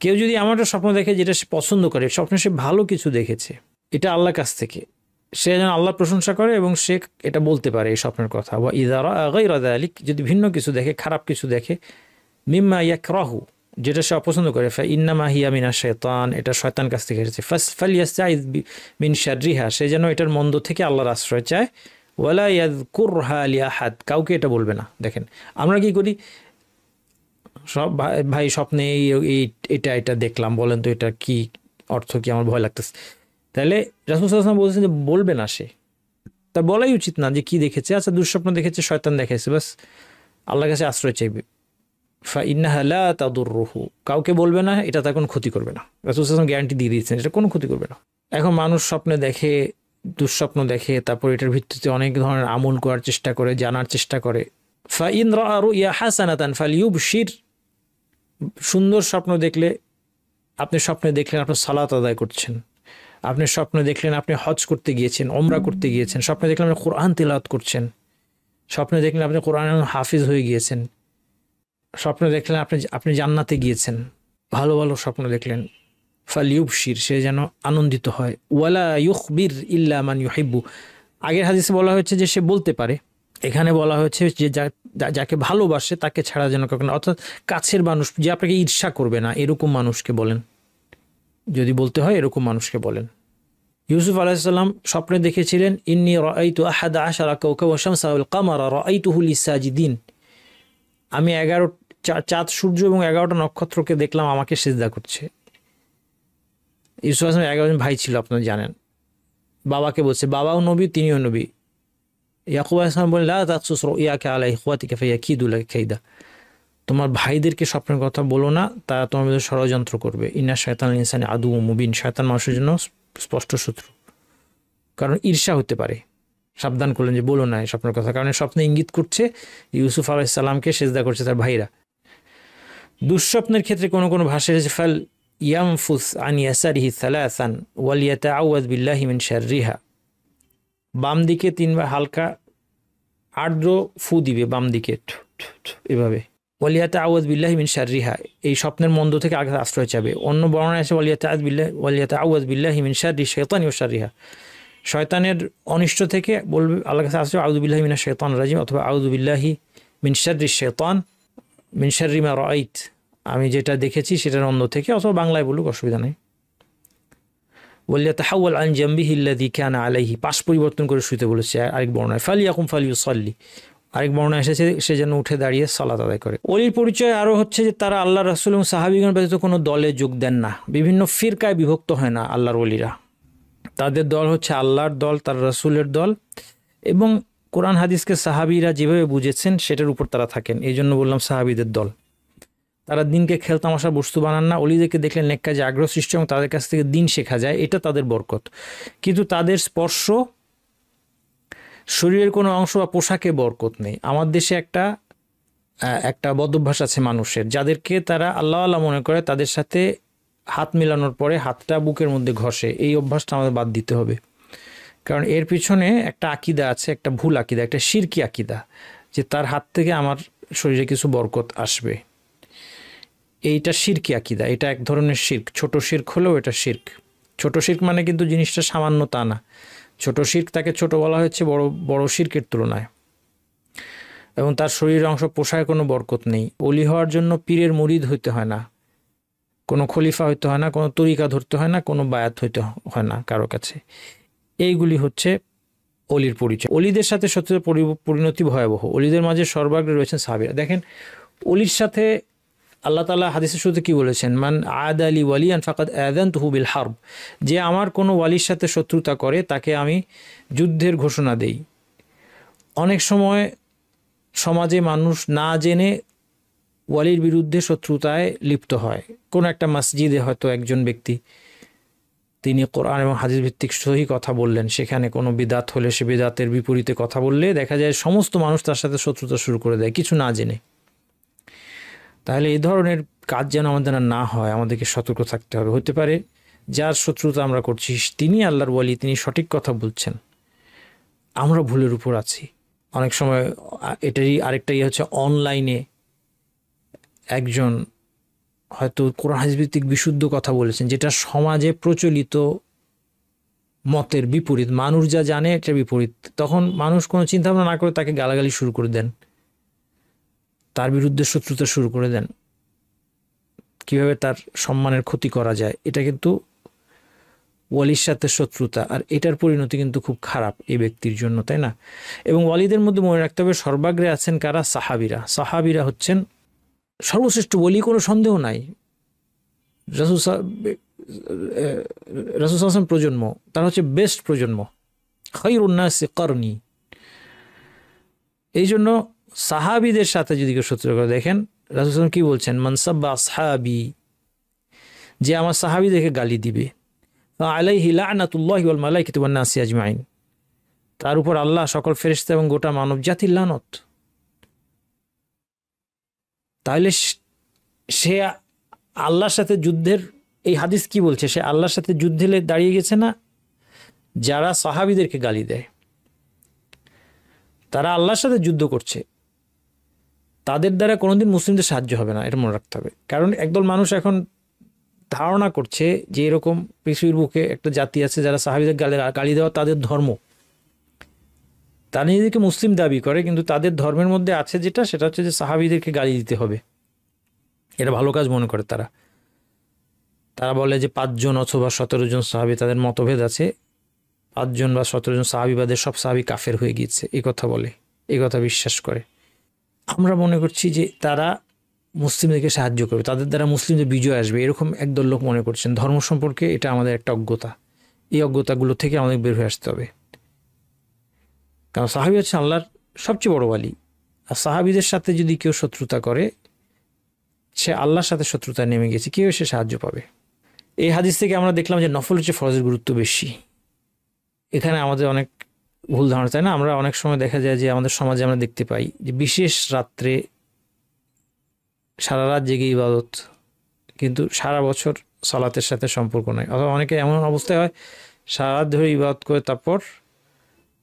কেউ যদি আমার একটা স্বপ্ন দেখে যেটা সে পছন্দ করে, স্বপ্নে সে ভালো কিছু দেখেছে, এটা আল্লাহর কাছ থেকে, সে যেন আল্লাহর প্রশংসা করে এবং সে এটা বলতে পারে এই স্বপ্নের কথা। ওয়া ইযা রাআ গায়রা যালিক, যদি ভিন্ন কিছু দেখে, খারাপ কিছু দেখে, মিম্মা ইয়াকরাহু, যেটা সে অপছন্দ করে, ফাইন্নামা হিয়া মিনাশ শাইতান, এটা শয়তান কাছ থেকে এসেছে, ফালইয়াস্তাইয মিন শাররিহা, সে যেন এটার মন্দ থেকে আল্লাহর আশ্রয় চায়, ওয়ালা ইয়াযকুরহা লিআহাদ, কাউকে এটা বলবে না। দেখেন আমরা কি করি, সব ভাই স্বপ্নে এটা দেখলাম, বলেন তো এটা কি অর্থ, কি আমার ভয় লাগতেছে। তাহলে রাসূল সাল্লাল্লাহু আলাইহি ওয়াসাল্লাম বলছেন যে বলবে না, সে তা বলাই উচিত না যে কি দেখেছে। আচ্ছা, দুঃস্বপ্ন দেখেছে, শয়তান দেখাইছে, বাস আল্লাহর কাছে আশ্রয় চাইবে। ফাইন্নাহা লা তাদুররুহু, কাউকে বলবে না, এটা তার কোনো ক্ষতি করবে না। রাসূল সাল্লাল্লাহু আলাইহি ওয়াসাল্লাম গ্যারান্টি দিয়ে দিয়েছেন এটা কোনো ক্ষতি করবে না। এখন মানুষ স্বপ্নে দেখে, দুঃস্বপ্ন দেখে, তারপর এটার ভিত্তিতে অনেক ধরনের আমল করার চেষ্টা করে, জানার চেষ্টা করে। ফাইন রাআ রুইয়া হাসানাতান ফালইউবশির, সুন্দর স্বপ্ন দেখলে, আপনি স্বপ্নে দেখলেন আপনি সালাত আদায় করছেন, আপনি স্বপ্নে দেখলেন আপনি হজ করতে গিয়েছেন, ওমরা করতে গিয়েছেন, স্বপ্নে দেখলেন আপনি কোরআন তিলাওয়াত করছেন, স্বপ্নে দেখলেন আপনি কোরআনের হাফিজ হয়ে গিয়েছেন, স্বপ্নে দেখলেন আপনি জান্নাতে গিয়েছেন, ভালো ভালো স্বপ্ন দেখলেন, ফালইউবশির, সে যেন আনন্দিত হয়। ওয়ালা ইউখবির ইল্লা মান ইউহিব্বু, আগের হাদিসে বলা হয়েছে যে সে বলতে পারে, এখানে বলা হয়েছে যে যাকে ভালোবাসে তাকে ছাড়া যেন কখনো, অর্থাৎ কাছের মানুষ যে আপনাকে ঈর্ষা করবে না, এরকম মানুষকে বলেন, যদি বলতে হয় এরকম মানুষকে বলেন। ইউসুফ আলাইহিস সালাম স্বপ্নে দেখেছিলেন, ইন্নী রাআইতু আহাদা আশারা কাওকাবা ওয়াশ শামসা ওয়াল কামারা রাআইতুহু লিসাজিদিন, আমি 11 চাঁদ, সূর্য এবং 11টা নক্ষত্রকে দেখলাম আমাকে সিজদা করছে। ইউসুফ আলাইহিস সালাম 11 জন ভাই ছিল, আপনারা জানেন। বাবাকে বলছে, বাবাও নবী, তিনিও নবী। ইয়াকুব আলাইহিস সালাম বললেন, লা তাকসুস রুইয়াকা আলা ইখওয়াতিকা ফায়াকিদু লাকা কাইদা, তোমার ভাইদেরকে স্বপ্নের কথা বলো না, তারা তোমার মধ্যে ষড়যন্ত্র করবে। ইন্না শায়তানাল ইনসানি আদুউম মুবিন, শয়তান মানুষের জন্য স্পষ্ট শত্রু, কারণ ঈর্ষা হতে পারে। সাবধান করলেন যে বলো না এই স্বপ্নের কথা, কারণ স্বপ্নে ইঙ্গিত করছে ইউসুফ আলাইহিস সালামকে সিজদা করছে তার ভাইরা। দুঃস্বপ্নের ক্ষেত্রে কোনো কোনো ভাষায় এসেছে, ফাল ইয়ামফুস আন ইয়াসারিহি সালাসান ওয়াল ইয়াতাআওয়ায বিল্লাহি মিন শাররিহা, বাম দিকে 3 বার হালকা আর্দ্র ফু দিবে, বাম দিকে এভাবে, ওয়াল ইয়াতাআওয়ায বিল্লাহি মিন শাররিহা, এই স্বপ্নের মন্দ থেকে আগে আশ্রয় চাবে। অন্য বর্ণনায় আছে ওয়াল ইয়াতাআওয়ায বিল্লাহি মিন শাররি শাইতানি ওয়া শাররিহা, শয়তানের অনিষ্ট থেকে বলবে আল্লাহর কাছে আশ্রয়, আউযু বিল্লাহি মিনাশ শাইতানির রাজিম, অথবা আউযু বিল্লাহি মিন শাররি শাইতান মিন শাররি মা রাআইত, আমি যেটা দেখেছি সেটার অন্ধ থেকে, অথবা বাংলায় বলুক, অসুবিধা নেই। ওয়াল ইয়াতাহাওয়াল আন জামবিহি আল্লাযী কানা আলাইহি, পাশ পরিবর্তন করে শুতে বলেছে আরেক বর্ণনায়। ফালিয়াকুম ফালিয়ুসাল্লি, আরেক বর্ণনা এসেছে সে যেন উঠে দাঁড়িয়ে সালাত আদায় করে। ওলির পরিচয় আরও হচ্ছে যে তারা আল্লাহ রাসূল এবং সাহাবীগণ ব্যতীত কোনো দলে যোগ দেন না, বিভিন্ন ফিরকায় বিভক্ত হয় না আল্লাহর ওলিরা। তাদের দল হচ্ছে আল্লাহর দল, তার রাসূলের দল, এবং কোরআন হাদিসকে সাহাবীরা যেভাবে বুঝেছেন সেটার উপর তারা থাকেন। এই জন্য বললাম সাহাবীদের দল। তারা দিনকে খেলতামাশার বস্তু বানান না, অলিদেরকে দেখলে নেক কাজে আগ্রহ সৃষ্টি এবং তাদের কাছ থেকে দিন শেখা যায়, এটা তাদের বরকত। কিন্তু তাদের স্পর্শ, শরীরের কোনো অংশ বা পোশাকে বরকত নেই। আমার দেশে একটা বদভ্যাস আছে মানুষের, যাদেরকে তারা আল্লাহ আল্লাহ মনে করে, তাদের সাথে হাত মেলানোর পরে হাতটা বুকের মধ্যে ঘষে। এই অভ্যাসটা আমাদের বাদ দিতে হবে, কারণ এর পিছনে একটা আকীদা আছে, একটা ভুল আকীদা, একটা শিরকি আকীদা, যে তার হাত থেকে আমার শরীরে কিছু বরকত আসবে। এইটা শিরকি আকীদা, এটা এক ধরনের শিরক। ছোট শিরক হলেও এটা শিরক। ছোট শিরক মানে কিন্তু জিনিসটা সামান্য তা না, ছোট শিরক তাকে ছোট বলা হয়েছে বড় বড় শিরকের তুলনায়। এবং তার শরীরের অংশ পোষায় কোনো বরকত নেই। ওলি হওয়ার জন্য পীরের মুরিদ হইতে হয় না, কোনো খলিফা হইতে হয় না, কোনো তরিকা ধরতে হয় না, কোনো বায়াত হইতে হয় না কারো কাছে। এইগুলি হচ্ছে অলির পরিচয়। অলিদের সাথে শত্রুতার পরিণতি ভয়াবহ। অলিদের মাঝে সর্বাগ্রে রয়েছেন সাহাবীরা। দেখেন অলির সাথে আল্লাহ তাআলা হাদিসের শুরুতে কি বলেছেন, মান আদা লি ওয়ালিয়ান ফাকাদ আযানতুহু বিল হারব, যে আমার কোনো ওয়ালির সাথে শত্রুতা করে তাকে আমি যুদ্ধের ঘোষণা দেই। অনেক সময় সমাজে মানুষ না জেনে ওয়ালির বিরুদ্ধে শত্রুতায় লিপ্ত হয়। কোন একটা মসজিদে হয়তো একজন ব্যক্তি তিনি কোরআন এবং হাদিস ভিত্তিক সহি কথা বললেন, সেখানে কোনো বিদাত হলে সে বিদাতের বিপরীতে কথা বললে দেখা যায় সমস্ত মানুষ তার সাথে শত্রুতা শুরু করে দেয় কিছু না জেনে। তাহলে এই ধরনের কাজ যেন আমাদের না হয়, আমাদেরকে সতর্ক থাকতে হবে। হতে পারে যার শত্রুতা আমরা করছি তিনি আল্লাহর ওয়ালি, তিনি সঠিক কথা বলছেন, আমরা ভুলের উপর আছি। অনেক সময় এটারই আরেকটা হচ্ছে, অনলাইনে একজন হয়তো কোরআন হাদিস ভিত্তিক বিশুদ্ধ কথা বলেছেন যেটা সমাজে প্রচলিত মতের বিপরীত, মানুষ যা জানে এটা বিপরীত, তখন মানুষ কোনো চিন্তা ভাবনা না করে তাকে গালাগালি শুরু করে দেন, তার বিরুদ্ধে শত্রুতা শুরু করে দেন, কিভাবে তার সম্মানের ক্ষতি করা যায়। এটা কিন্তু ওয়ালির সাথে শত্রুতা, আর এটার পরিণতি কিন্তু খুব খারাপ এই ব্যক্তির জন্য, তাই না? এবং ওয়ালিদের মধ্যে মনে রাখতে হবে সর্বাগ্রে আছেন কারা? সাহাবীরা। সাহাবীরা হচ্ছেন সর্বশ্রেষ্ঠ ওয়ালি, কোনো সন্দেহ নাই। রাসূল সাল্লাল্লাহু প্রজন্ম, তারা হচ্ছে বেস্ট প্রজন্ম, খায়রুন নাসি করনি। এই জন্য সাহাবীদের সাথে যদি কেউ শত্রুতা করে, দেখেন রাসূল সাল্লাল্লাহু কি বলছেন, মান সাব্বা আসহাবি, যে আমার সাহাবীদেরকে গালি দিবে, আলাইহি লা'নাতুল্লাহি ওয়াল মালাইকাতি ওয়ান নাসি আজমাইন, তার উপর আল্লাহ, সকল ফেরেশতা এবং গোটা মানব জাতির লানত। তাহলে সে আল্লাহর সাথে যুদ্ধের, এই হাদিস কি বলছে, সে আল্লাহর সাথে যুদ্ধে দাঁড়িয়ে গেছে না? যারা সাহাবীদেরকে গালি দেয় তারা আল্লাহর সাথে যুদ্ধ করছে, তাদের দ্বারা কোনোদিন মুসলিমদের সাহায্য হবে না, এটা মনে রাখতে হবে। কারণ একদল মানুষ এখন ধারণা করছে যে এরকম পৃথিবীর বুকে একটা জাতি আছে যারা সাহাবীদের গালি দেওয়া তাদের ধর্ম, তারা নিজেদেরকে মুসলিম দাবি করে, কিন্তু তাদের ধর্মের মধ্যে আছে যেটা, সেটা হচ্ছে যে সাহাবীদেরকে গালি দিতে হবে। এটা ভালো কাজ মনে করে তারা। তারা বলে যে 5 জন অথবা 17 জন সাহাবী, তাদের মতভেদ আছে, 5 জন বা 17 জন সাহাবীবাদের সব সাহাবী কাফের হয়ে গিয়েছে, এই কথা বলে, এই কথা বিশ্বাস করে। আমরা মনে করছি যে তারা মুসলিমদেরকে সাহায্য করবে, তাদের দ্বারা মুসলিমদের বিজয় আসবে, এরকম একদল লোক মনে করছেন। ধর্ম সম্পর্কে এটা আমাদের একটা অজ্ঞতা, এই অজ্ঞতাগুলো থেকে আমাদের বের হয়ে আসতে হবে। কারণ সাহাবী হচ্ছে আল্লাহর সবচেয়ে বড় ওয়ালি, আর সাহাবীদের সাথে যদি কেউ শত্রুতা করে সে আল্লাহর সাথে শত্রুতা নেমে গেছে, কীভাবে সে সাহায্য পাবে? এই হাদিস থেকে আমরা দেখলাম যে নফল হচ্ছে ফরজের গুরুত্ব বেশি। এখানে আমাদের অনেক ভুল ধারণা, তাই না? আমরা অনেক সময় দেখা যায় যে আমাদের সমাজে আমরা দেখতে পাই যে বিশেষ রাত্রে সারা রাত জেগে ইবাদত, কিন্তু সারা বছর সালাতের সাথে সম্পর্ক নাই। অথবা অনেকে এমন অবস্থায় হয় সারা রাত ধরে ইবাদত করে তারপর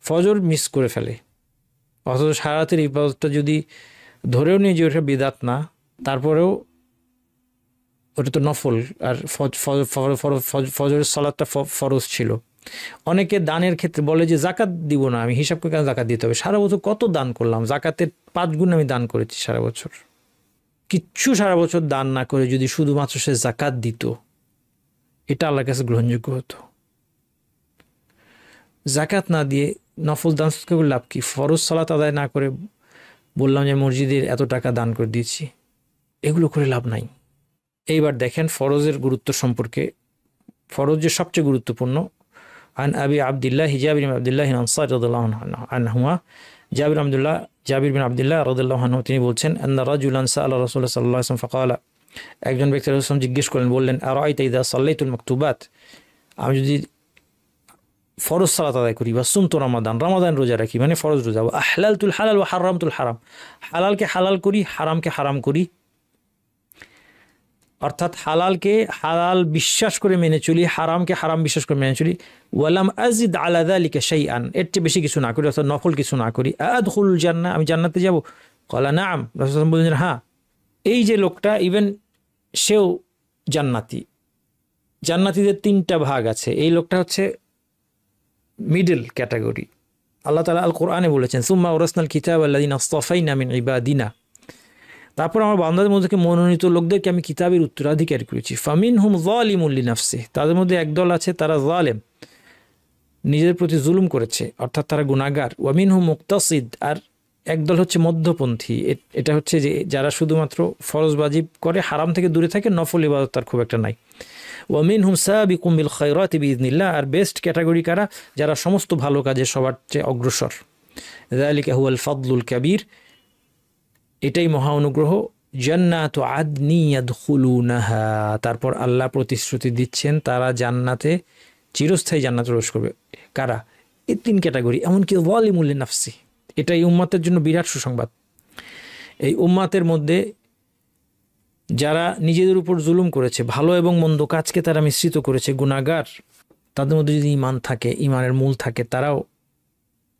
ফজর মিস করে ফেলে, অথচ সারা রাতের ইবাদতটা যদি ধরেও নিয়ে যে ওটা বিদাত না, তারপরেও ওটা তো নফল, আর ফজরের সালাতটা ফরজ ছিল। অনেকে দানের ক্ষেত্রে বলে যে জাকাত দিব না, আমি হিসাব করে কেন জাকাত দিতে হবে? সারা বছর কত দান করলাম, জাকাতের 5 গুণ আমি দান করেছি সারা বছর। কিচ্ছু সারা বছর দান না করে যদি শুধুমাত্র সে জাকাত দিত, এটা আল্লাহর কাছে গ্রহণযোগ্য হতো। জাকাত না দিয়ে নফল দান করে লাভ কি? ফরজ সালাত আদায় না করে বললাম যে মসজিদের এত টাকা দান করে দিয়েছি, এগুলো করে লাভ নাই। এইবার দেখেন ফরজের গুরুত্ব সম্পর্কে। ফরজ যে সবচেয়ে গুরুত্বপূর্ণ। আন আবি আবদুল্লাহ জাবির বিন আবদুল্লাহ আনসারী রাদিয়াল্লাহু আনহুমা, জাবির বিন আবদুল্লাহ রাদিয়াল্লাহু আনহু তিনি বলছেন, আন্না রাজুলান সাআলা রাসূলুল্লাহ সাল্লাল্লাহু আলাইহি ওয়াসাল্লাম ফাকালা, একজন ব্যক্তি রাসূল সাল্লাল্লাহু আলাইহি ওয়াসাল্লাম জিজ্ঞেস করলেন, বললেন, আরাআইতা ইযা সাল্লাইতুল মাকতুবাত, আমি যদি ফরজ সালাত আদায় করি, বা সুমতু রমাদান, রমাদান রোজা রাখি, মানে ফরজ রোজা, ওয়া আহলালতুল হালাল ওয়া হারামতুল হারাম, হালালকে হালাল করি, হারামকে হারাম করি, অর্থাৎ হালালকে হালাল বিশ্বাস করে মেনে চলি, হারামকে হারাম বিশ্বাস করে মেনে চলি, ওয়ালাম আযিদ আলা যালিকা শাইআন, এর চেয়ে বেশি কিছু না করি, অর্থাৎ নফল কিছু না করি, আদখুলুল জান্নাহ, আমি জান্নাতে যাব? ক্বালা নাআম, রাসূল সাল্লাল্লাহু আলাইহি ওয়াসাল্লাম বললেন হ্যাঁ। এই যে লোকটা, ইভেন সেও জান্নাতি। জান্নাতীদের 3টা ভাগ আছে, এই লোকটা হচ্ছে মিডল ক্যাটাগরি। আল্লাহ তাআলা আল কোরআনে বলেছেন, সুম্মা ওরাসনাল কিতাবা আল্লাযিনা আসতাফাইনা মিন ইবাদিনা, তারপর আমার বান্দাদের মধ্যে মনোনীত লোকদেরকে আমি কিতাবের উত্তরাধিকারী করেছি। ফামিনহুম যালিমুন লিনাফসিহি, তাদের মধ্যে একদল আছে তারা জালেম, নিজেদের প্রতি জুলুম করেছে, অর্থাৎ তারা গুনাহগার। ওয়া মিনহুম মুক্তাসিদ, আর একদল হচ্ছে মধ্যপন্থী। এটা হচ্ছে যে যারা শুধুমাত্র ফরজ ওয়াজিব করে, হারাম থেকে দূরে থাকে, নফল ইবাদত তার খুব একটা নাই। ওয়া মিনহুম সাবিকুম বিল খায়রাতি বিইذনিল্লাহ, আর বেস্ট ক্যাটাগরি কারা, যারা সমস্ত ভালো কাজে সবার চেয়ে অগ্রসর। যালিকা হুয়াল ফাদলুল কাবীর, এটাই মহা অনুগ্রহ। জান্নাতু আদনি ইয়াদখুলুনাহা, তারপর আল্লাহ প্রতিশ্রুতি দিচ্ছেন তারা জান্নাতে চিরস্থায়ী জান্নাতে প্রবেশ করবে। কারা? এই তিন ক্যাটাগরি। এমনকি যালিমুল লিনাফসি, এটা এই উম্মাতের জন্য বিরাট সুসংবাদ। এই উম্মাতের মধ্যে যারা নিজেদের উপর জুলুম করেছে, ভালো এবং মন্দ কাজকে তারা মিশ্রিত করেছে, গুনাহগার, তাদের মধ্যে যদি ঈমান থাকে, ঈমানের মূল থাকে, তারাও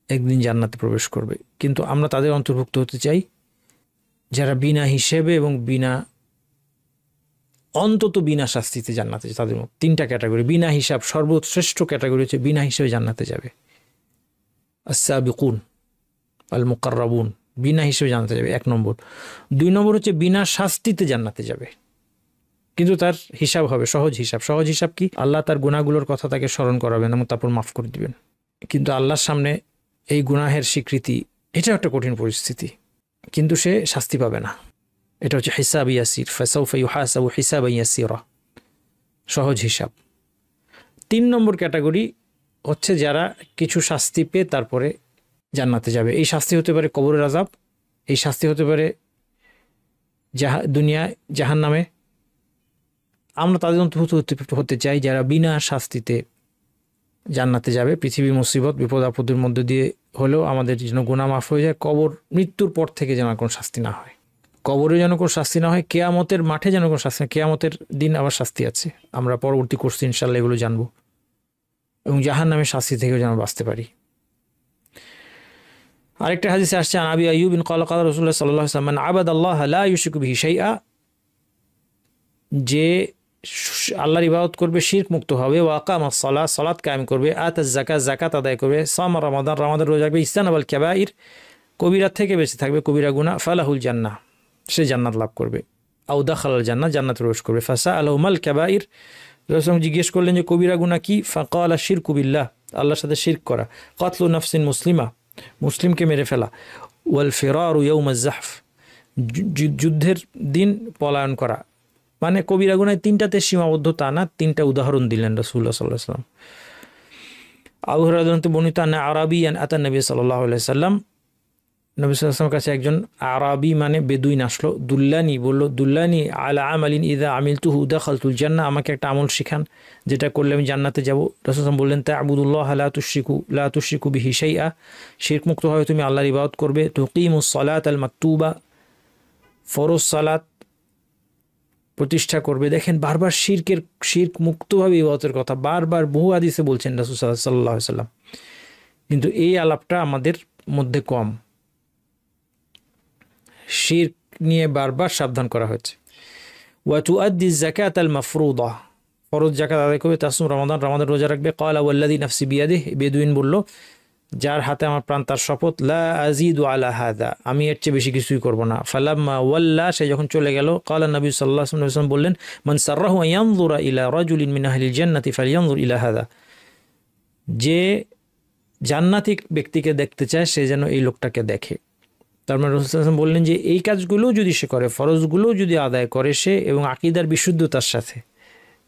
একদিন জান্নাতে প্রবেশ করবে। কিন্তু আমরা তাদের অন্তর্ভুক্ত হতে চাই যারা বিনা হিসেবে এবং অন্তত বিনা শাস্তিতে জান্নাতে, তাদের মধ্যে তিনটা ক্যাটাগরি। বিনা হিসাব, সর্বশ্রেষ্ঠ ক্যাটাগরি হচ্ছে বিনা হিসেবে জান্নাতে যাবে, আস-সাবিকুন আল মুকাররাবুন, বিনা হিসেবে জান্নাতে যাবে, 1 নম্বর। 2 নম্বর হচ্ছে বিনা শাস্তিতে জান্নাতে যাবে, কিন্তু তার হিসাব হবে সহজ হিসাব। সহজ হিসাব কি? আল্লাহ তার গুনাহগুলোর কথা তাকে স্মরণ করাবেন এবং তারপর মাফ করে দিবেন। কিন্তু আল্লাহর সামনে এই গুনাহের স্বীকৃতি, এটা একটা কঠিন পরিস্থিতি, কিন্তু সে শাস্তি পাবে না। এটা হচ্ছে হিসাব ইয়াসির, ফাসাউফা ইউহাসাবু হিসাবান ইয়াসিরা, সহজ হিসাব। 3 নম্বর ক্যাটাগরি হচ্ছে যারা কিছু শাস্তি পেয়ে তারপরে জান্নাতে যাবে। এই শাস্তি হতে পারে কবরের আযাব, এই শাস্তি হতে পারে দুনিয়ায় জাহান্নামে। আমরা তাদের অন্তর্ভুক্ত হতে চাই যারা বিনা শাস্তিতে জান্নাতে যাবে। পৃথিবী মুসিবত বিপদ আপদের মধ্যে দিয়ে হলেও আমাদের যেন গুনাহ মাফ হয়ে যায়, কবর মৃত্যুর পর থেকে যেন কোনো শাস্তি না হয়, কবরে যেন কোনো শাস্তি না হয়, কিয়ামতের মাঠে যেন কোনো শাস্তি না, কিয়ামতের দিন আবার শাস্তি আছে, আমরা পরবর্তী কোর্সে ইনশাআল্লাহ এগুলো জানবো, এবং জাহান্নামের শাস্তি থেকেও যেন বাঁচতে পারি। আরেকটা হাদিসে আসছে, আবি আইয়ুব ক্বালা ক্বালা রাসূলুল্লাহ সাল্লাল্লাহু আলাইহি ওয়াসাল্লাম, মান আবাদাল্লাহ লা ইউশরিকু বিহি শাইআ, যে আল্লাহর ইবাদত করবে, শিরক মুক্ত হবে, ওয়া আকামাস সালাত, সালাত কায়েম করবে, আতাজ যাকাত, যাকাত আদায় করবে, সামা রমাদান, রমাদান রোজা রাখবে, ইজতানাবাল কাবাইর, কবিরা থেকে বেঁচে থাকবে, কবিরা গুনাহ, ফালাহুল জান্নাহ, সে জান্নাত লাভ করবে, আও দাখালাল জান্নাহ, জান্নাতে প্রবেশ করবে। ফাসাআলাহু মাল কাবাইর, রাসূল জিজ্ঞেস করলেন যে কবিরা গুনাহ কি? ফাকালা শিরকু বিল্লাহ, আল্লাহর সাথে শিরক করা, কাতলু নাফসিন মুসলিমা, মুসলিমকে মেরে ফেলা, ওয়াল ফিরারু ইয়াউমাজ জাহফ, যুদ্ধের দিন পলায়ন করা। মানে কবিরা গুনায় 3টাতে সীমাবদ্ধ তা না, 3টা উদাহরণ দিলেন রাসূলুল্লাহ সাল্লাল্লাহু আলাইহি ওয়াসাল্লাম। আবু হুরায়রা রাদিয়াল্লাহু বর্ণিত, আন্না আরাবিয়ান আতা নবী সাল্লাল্লাহু আলাইহি ওয়াসাল্লাম, নবী সাল্লাল্লাহু আলাইহি ওয়াসাল্লামের কাছে একজন আরাবি মানে বেদুইন আসলো। দুল্লানি, বলল, দুল্লানি আলা আমালিন ইযা আমিলতুহু দাখালতুল জান্নাহ, আমাকে একটা আমল শিখান যেটা করলে আমি জান্নাতে যাব। রাসূল সাল্লাল্লাহু আলাইহি ওয়াসাল্লাম বললেন, তা'বুদুল্লাহ লা তুশরিকু বিহি শাইআ, শিরক মুক্ত হয়ে তুমি আল্লাহর ইবাদত করবে, তুকিমুস সালাত আল মাকতুবা, ফরজ সালাত প্রতিষ্ঠা করবে। দেখেন বারবার শিরক মুক্তভাবে ইবাদতের কথা বারবার বহু হাদিসে বলছেন রাসূল সাল্লাল্লাহু আলাইহি ওয়াসাল্লাম, কিন্তু এই আলাপটা আমাদের মধ্যে কম। শিরক নিয়ে বারবার সাবধান করা হয়েছে। ওয়া তুআদ্দি যাকাত আল মাফরুদা, ফরজ যাকাত আদায় করবে, তাসুম রমাদান, রমাদান রোজা রাখবে। ক্বালা ওয়াল্লাযী নাফসি বিয়াদিহি, বেদুইন বলল, যার হাতে আমার প্রাণ তার শপথ, লা আযীদু আলা হাযা, আমি এর চেয়ে বেশি কিছুই করব না। ফালাম্মা ওয়াল্লা, সে যখন চলে গেল, ক্বালা নবী সাল্লাল্লাহু আলাইহি ওয়াসাল্লাম বললেন, মান সাররাহু আন ইয়ানজুরা ইলা রাজুলিন মিন আহলিল জান্নাতি ফালইয়ানজুর ইলা হাযা, যে জান্নাতি ব্যক্তিকে দেখতে চায় সে যেন এই লোকটাকে দেখে। তার মানে রাসূল সাল্লাল্লাহু আলাইহি ওয়াসাল্লাম বললেন যে এই কাজগুলো যদি সে করে, ফরজগুলো যদি আদায় করে সে, এবং আকীদার বিশুদ্ধতার সাথে,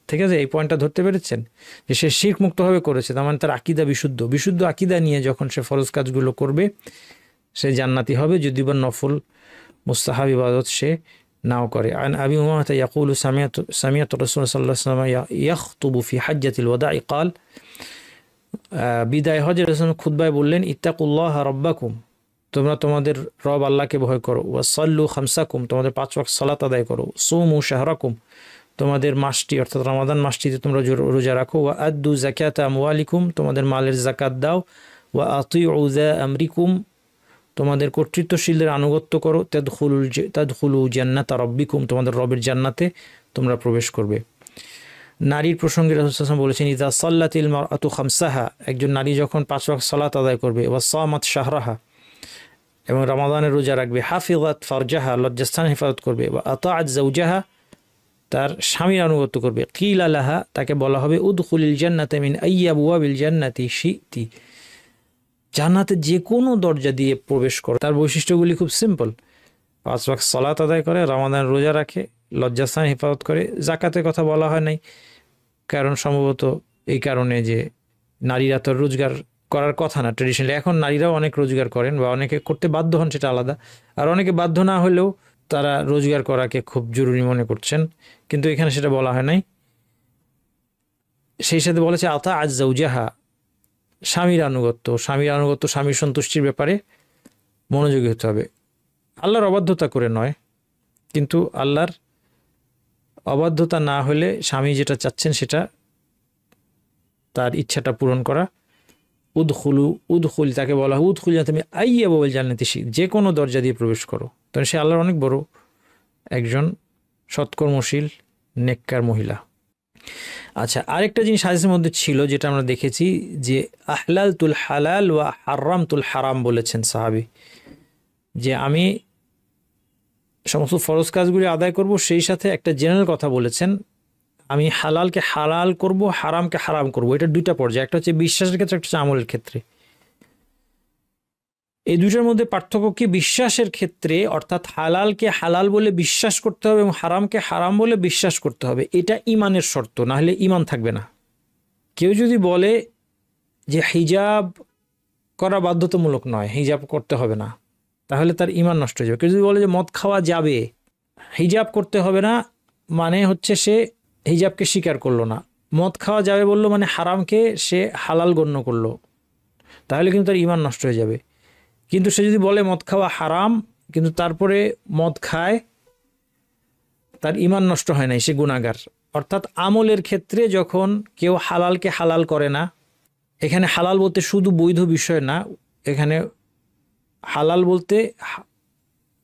ঠিক আছে, এই পয়েন্টটা ধরতে পেরেছেন যে সে শিরক মুক্তভাবে করেছে, তার মানে তার আকীদা বিশুদ্ধ আকীদা নিয়ে যখন সে ফরজ কাজগুলো করবে সে জান্নাতি হবে, যদি বা নফল মুস্তাহাব ইবাদত সে নাও করে। আন আবি উমামা ইয়াকুলু সামিআতু রাসূলুল্লাহ সাল্লাল্লাহু আলাইহি ওয়াসাল্লাম ইয়াখতুবু ফি হাজ্জাতিল ওয়াদা'i ক্বাল, বিদায় হজে রাসূল খুতবায় বললেন, ইত্তাকুল্লাহ রাব্বাকুম, তোমরা তোমাদের রব আল্লাহকে ভয় করো, ওয়াসাল্লু খামসাকুম, তোমাদের 5 ওয়াক্ত সালাত আদায় করো, সুমু শাহরাকুম, তোমাদের মাসটি অর্থাৎ রমাদান মাসটিতে তোমরা রোজা রাখো, ওয়া আদ্দু যাকাতা আমওয়ালিকুম, তোমাদের মালের যাকাত দাও, ওয়া আতিউ যা আমরিকুম, তোমাদের কর্তৃত্বশীলদের আনুগত্য করো, তাদখুলু জান্নাতা রাব্বিকুম, তোমাদের রবের জান্নাতে তোমরা প্রবেশ করবে। নারীর প্রসঙ্গে রাসূল সাল্লাল্লাহু আলাইহি ওয়াসাল্লাম বলেছেন, ইযা সাল্লাতিল মারআতু খামসাহা, একজন নারী যখন 5 ওয়াক্ত সালাত আদায় করবে, ওয়া সামাত শাহরাহা, এবং রমাদানের রোজা রাখবে, হাফিজাত ফারজাহা লজ্জাস্থান হেফাজত করবে, বা আতাআত যাওজাহা তার স্বামীর আনুগত্য করবে, কিলা লাহা তাকে বলা হবে উদখুলিল জান্নাতা মিন আইয়ি আবওয়াবিল জান্নাতি শি'তি, জান্নাতে যে কোনো দরজা দিয়ে প্রবেশ করো। তার বৈশিষ্ট্যগুলি খুব সিম্পল, 5 ওয়াক্ত সালাত আদায় করে, রমাদান রোজা রাখে, লজ্জাস্থান হেফাজত করে। জাকাতের কথা বলা হয় নাই, কারণ সম্ভবত এই কারণে যে নারীরা তো রোজগার করার কথা না ট্রেডিশনালি। এখন নারীরাও অনেক রোজগার করেন বা অনেকে করতে বাধ্য হন, সেটা আলাদা। আর অনেকে বাধ্য না হলেও তারা রোজগার করাকে খুব জরুরি মনে করছেন, কিন্তু এখানে সেটা বলা হয় নাই। সেই সাথে বলেছে আতা আজ জাউজাহা, স্বামীর আনুগত্য। স্বামীর সন্তুষ্টির ব্যাপারে মনোযোগী হতে হবে, আল্লাহর অবাধ্যতা করে নয়, কিন্তু আল্লাহর অবাধ্যতা না হলে স্বামী যেটা চাচ্ছেন সেটা তার ইচ্ছাটা পূরণ করা। উদখুল তাকে বলা হয় উদখুল তুমি আইয়ি আবওয়াবিল জান্নাতি শি'তি, যে কোনো দরজা দিয়ে প্রবেশ করো। তখন সে আল্লাহর অনেক বড় একজন সৎকর্মশীল নেককার মহিলা। আচ্ছা, আরেকটা জিনিস হাদিসের মধ্যে ছিল যেটা আমরা দেখেছি, যে আহলালতুল হালাল ওয়া হারামতুল হারাম বলেছেন সাহাবী, যে আমি সমস্ত ফরজ কাজগুলি আদায় করব, সেই সাথে একটা জেনারেল কথা বলেছেন, আমি হালালকে হালাল করব, হারামকে হারাম করব। এটা দুইটা পর্যায়ে, একটা হচ্ছে বিশ্বাসের ক্ষেত্রে, একটা হচ্ছে আমলের ক্ষেত্রে। এই দুইটার মধ্যে পার্থক্য কি? বিশ্বাসের ক্ষেত্রে অর্থাৎ হালালকে হালাল বলে বিশ্বাস করতে হবে এবং হারামকে হারাম বলে বিশ্বাস করতে হবে, এটা ইমানের শর্ত, না হলে ইমান থাকবে না। কেউ যদি বলে যে হিজাব করা বাধ্যতামূলক নয়, হিজাব করতে হবে না, তাহলে তার ইমান নষ্ট হয়ে যাবে। কেউ যদি বলে যে মদ খাওয়া যাবে, হিজাব করতে হবে না, মানে হচ্ছে সে হিজাবকে স্বীকার করলো না। মদ খাওয়া যাবে বললো মানে হারামকে সে হালাল গণ্য করলো, তাহলে কিন্তু তার ইমান নষ্ট হয়ে যাবে। কিন্তু সে যদি বলে মদ খাওয়া হারাম, কিন্তু তারপরে মদ খায়, তার ইমান নষ্ট হয় নাই, সে গুনাহগার। অর্থাৎ আমলের ক্ষেত্রে যখন কেউ হালালকে হালাল করে না, এখানে হালাল বলতে শুধু বৈধ বিষয় না, এখানে হালাল বলতে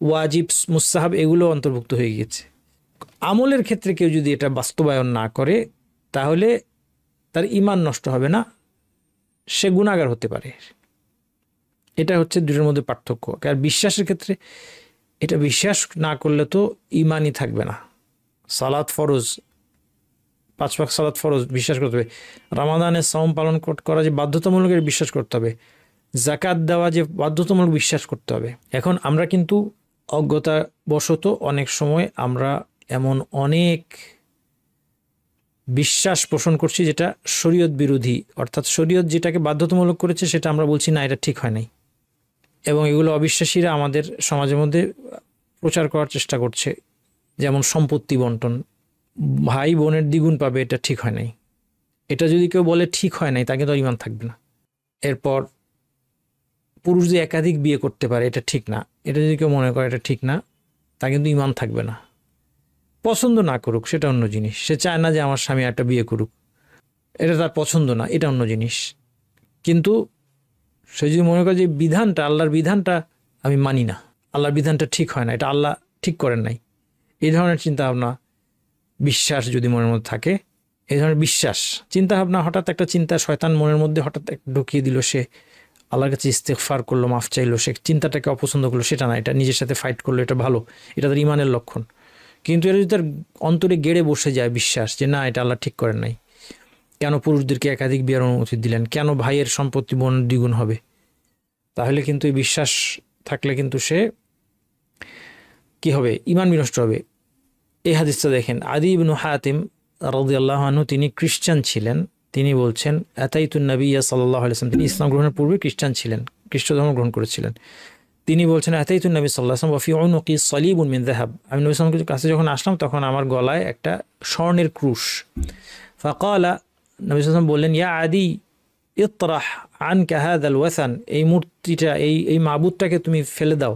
ওয়াজিব মুস্তাহাব এগুলো অন্তর্ভুক্ত হয়ে গিয়েছে। আমলের ক্ষেত্রে কেউ যদি এটা বাস্তবায়ন না করে, তাহলে তার ইমান নষ্ট হবে না, সে গুনাহগার হতে পারে। এটা হচ্ছে দুটোর মধ্যে পার্থক্য। কারণ বিশ্বাসের ক্ষেত্রে এটা বিশ্বাস না করলে তো ইমানই থাকবে না। সালাত ফরজ, 5 ওয়াক্ত সালাত ফরজ বিশ্বাস করতে হবে, রমাদানের সাওম পালন করা যে বাধ্যতামূলক বিশ্বাস করতে হবে, জাকাত দেওয়া যে বাধ্যতামূলক বিশ্বাস করতে হবে। এখন আমরা কিন্তু অজ্ঞতাবশত অনেক সময় আমরা এমন অনেক বিশ্বাস পোষণ করছি যেটা শরীয়ত বিরোধী, অর্থাৎ শরীয়ত যেটাকে বাধ্যতামূলক করেছে সেটা আমরা বলছি না, এটা ঠিক হয় নাই, এবং এগুলো অবিশ্বাসীরা আমাদের সমাজের মধ্যে প্রচার করার চেষ্টা করছে। যেমন সম্পত্তি বন্টন, ভাই বোনের দ্বিগুণ পাবে, এটা ঠিক হয় নাই। এটা যদি কেউ বলে ঠিক হয় নাই, তাকে তো ইমান থাকবে না। এরপর পুরুষ যে একাধিক বিয়ে করতে পারে, এটা ঠিক না, এটা যদি কেউ মনে করে এটা ঠিক না, তা কিন্তু ইমান থাকবে না। পছন্দ না করুক সেটা অন্য জিনিস, সে চায় না যে আমার স্বামী একটা বিয়ে করুক, এটা তার পছন্দ না, এটা অন্য জিনিস। কিন্তু সে যদি মনে করে যে বিধানটা, আল্লাহর বিধানটা আমি মানি না, আল্লাহর বিধানটা ঠিক হয় না, এটা আল্লাহ ঠিক করেন নাই, এই ধরনের চিন্তা ভাবনা বিশ্বাস যদি মনের মধ্যে থাকে, এই ধরনের বিশ্বাস চিন্তা ভাবনা, হঠাৎ একটা চিন্তা শয়তান মনের মধ্যে হঠাৎ ঢুকিয়ে দিল, সে আল্লাহর কাছে ইস্তেগফার করলো, মাফ চাইলো, সে চিন্তাটাকে অপছন্দ করলো, সেটা না, এটা নিজের সাথে ফাইট করলো, এটা ভালো, এটা তার ইমানের লক্ষণ। কিন্তু এটা যদি তার অন্তরে গেড়ে বসে যায় বিশ্বাস যে না, এটা আল্লাহ ঠিক করেন নাই, কেন পুরুষদেরকে একাধিক বিয়ের অনুমতি দিলেন, কেন ভাইয়ের সম্পত্তি বোনের দ্বিগুণ হবে, তাহলে কিন্তু এই বিশ্বাস থাকলে কিন্তু সে কি হবে, ইমান বিনষ্ট হবে। এই হাদিসটা দেখেন, আদি ইবনু হাতিম রাদিয়াল্লাহু আনহু, তিনি খ্রিস্টান ছিলেন, তিনি বলছেন আতাইতুন নবিয়্যা সাল্লাল্লাহু আলাইহি ওয়াসাল্লাম, তিনি ইসলাম গ্রহণের পূর্বে খ্রিস্টান ছিলেন, খ্রিস্ট ধর্ম গ্রহণ করেছিলেন। তিনি বলছেন আতাইতুন নবী সাল্লাল্লাহু আলাইহি ওয়াসাল্লাম ওয়া ফি উনুকি সালিবুন মিন যাহাব, আমি নবী সাল্লাল্লাহু আলাইহি ওয়াসাল্লামের কাছে যখন আসলাম তখন আমার গলায় একটা স্বর্ণের ক্রুশ। ফাকালা, নবী সাল্লাল্লাহু আলাইহি ওয়াসাল্লাম বললেন, ইয়া আদি ইতরাহ আনকা হাযাল ওয়াসান, এই মূর্তিটা, এই মাবুদটাকে তুমি ফেলে দাও।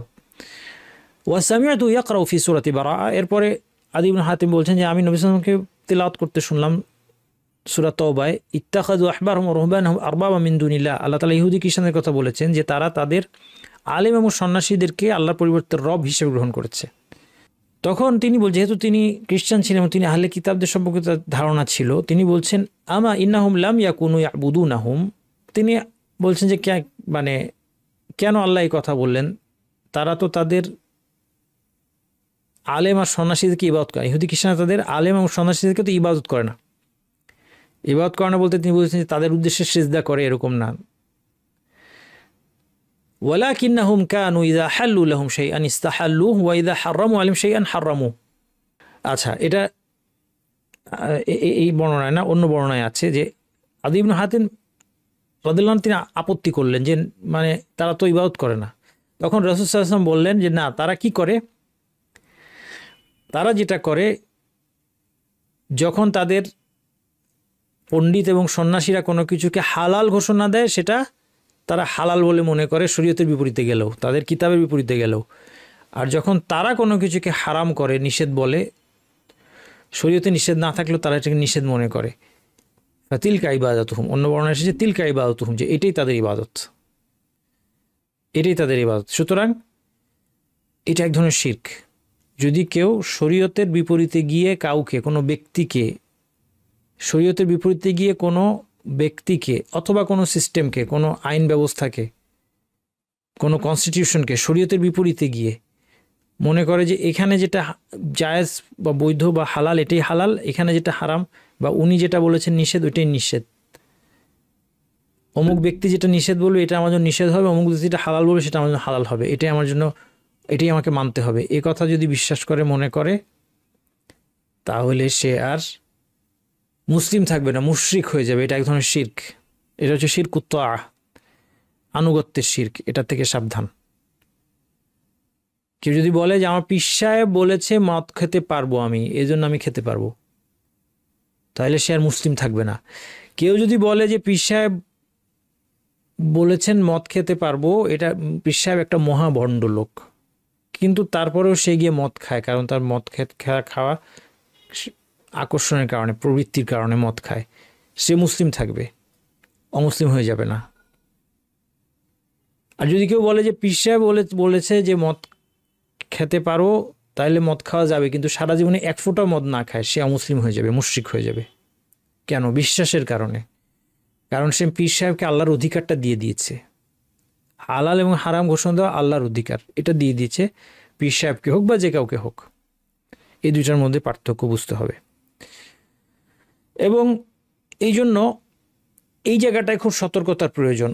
ওয়া সামি'তু ইয়াকরাউ ফি সূরাতি বারাআ, এরপরে আদি ইবনে হাতিম বলছেন যে আমি নবী সাল্লাল্লাহু আলাইহি ওয়াসাল্লামকে তিলাওয়াত করতে শুনলাম সূরা তাওবায়, ইত্তাখাযু আহবারহুম ওয়া রুহবানহুম আরবাবা মিন দুনিল্লাহ, আল্লাহ তাআলা ইহুদি খ্রিস্টানদের কথা বলেছেন যে তারা তাদের আলেম এবং সন্ন্যাসীদেরকে আল্লাহর পরিবর্তে রব হিসেবে গ্রহণ করেছে। তখন তিনি যেহেতু তিনি খ্রিস্টান ছিলেন এবং তিনি আহলে কিতাবদের সম্পর্কে তার ধারণা ছিল, তিনি বলছেন আমা ইন্নাহুম লাম ইয়াকুনু ইয়াবুদুনাহুম, তিনি বলছেন যে মানে কেন আল্লাহ এই কথা বললেন, তারা তো তাদের আলেম আর সন্ন্যাসীদেরকে ইবাদত করে। ইহুদি খ্রিস্টানরা তাদের আলেম এবং সন্ন্যাসীদেরকে তো ইবাদত করে না। ইবাদত করে না বলতে তিনি বলছেন যে তাদের উদ্দেশ্যে সিজদা করে, এরকম না। ওয়ালাকিন্নাহুম কানু ইযা হাল্লু লাহুম শাইআন ইস্তাহাল্লুহু ওয়া ইযা হারামু আলাইহিম শাইআন হারামু। আচ্ছা, এটা এই বর্ণনায় না, অন্য বর্ণনায় আছে যে আদী ইবনে হাতিম রাদিয়াল্লাহু আনহু তিনি আপত্তি করলেন যে মানে তারা তো ইবাদত করে না। তখন রাসূল সাল্লাল্লাহু আলাইহি ওয়াসাল্লাম বললেন যে না, তারা কি করে, তারা যেটা করে, যখন তাদের পণ্ডিত এবং সন্ন্যাসীরা কোনো কিছুকে হালাল ঘোষণা দেয় সেটা তারা হালাল বলে মনে করে, শরীয়তের বিপরীতে গেলেও, তাদের কিতাবের বিপরীতে গেলেও। আর যখন তারা কোনো কিছুকে হারাম করে, নিষেধ বলে, শরীয়তে নিষেধ না থাকলেও তারা এটাকে নিষেধ মনে করে। তিলকা ইবাদতুহুম, অন্য বর্ণনা এসেছে তিলকা ইবাদতুহুম, যে এটাই তাদের ইবাদত, এটাই তাদের ইবাদত। সুতরাং এটা এক ধরনের শিরক। যদি কেউ শরীয়তের বিপরীতে গিয়ে কাউকে, কোনো ব্যক্তিকে, শরীয়তের বিপরীতে গিয়ে কোনো ব্যক্তিকে অথবা কোনো সিস্টেমকে, কোনো আইন ব্যবস্থাকে, কোনো কনস্টিটিউশনকে শরীয়তের বিপরীতে গিয়ে মনে করে যে এখানে যেটা জায়েজ বা বৈধ বা হালাল এটাই হালাল, এখানে যেটা হারাম বা উনি যেটা বলেছেন নিষেধ ওইটাই নিষেধ, অমুক ব্যক্তি যেটা নিষেধ বলবে এটা আমার জন্য নিষেধ হবে, অমুক ব্যক্তি যেটা হালাল বলবে সেটা আমার জন্য হালাল হবে, এটাই আমার জন্য, এটাই আমাকে মানতে হবে, এ কথা যদি বিশ্বাস করে মনে করে, তাহলে সে আর মুসলিম থাকবে না, মুশরিক হয়ে যাবে। এটা এক ধরনের শিরক। এটা হচ্ছে শিরকুত তাআ, আনুগত্যের শিরক। এটা থেকে সাবধান। কেউ যদি বলে যে আমার পীর সাহেব বলেছে মদ খেতে পারবো আমি, এই জন্য আমি খেতে পারবো, তাহলে সে আর মুসলিম থাকবে না। কেউ যদি বলে যে পীর সাহেব বলেছেন মদ খেতে পারবো, এটা পীর সাহেব একটা মহাভণ্ড লোক, কিন্তু তারপরেও সে গিয়ে মদ খায়, কারণ তার মদ খাওয়া আকর্ষণের কারণে, প্রবৃত্তির কারণে মদ খায়, সে মুসলিম থাকবে, অমুসলিম হয়ে যাবে না। আর যদি কেউ বলে যে পীর সাহেব বলেছে যে মদ খেতে পারো, তাহলে মদ খাওয়া যাবে, কিন্তু সারা জীবনে এক ফোঁটা মদ না খায়, সে অমুসলিম হয়ে যাবে, মুশরিক হয়ে যাবে। কেন? বিশ্বাসের কারণে। কারণ সে পীর সাহেবকে আল্লাহর অধিকারটা দিয়ে দিয়েছে, হালাল এবং হারাম ঘোষণা দেওয়া আল্লাহর অধিকার, এটা দিয়ে দিয়েছে পীর সাহেবকে হোক বা যে কাউকে হোক। এই দুইটার মধ্যে পার্থক্য বুঝতে হবে। এবং এই জন্য এই জায়গাটায় খুব সতর্কতার প্রয়োজন।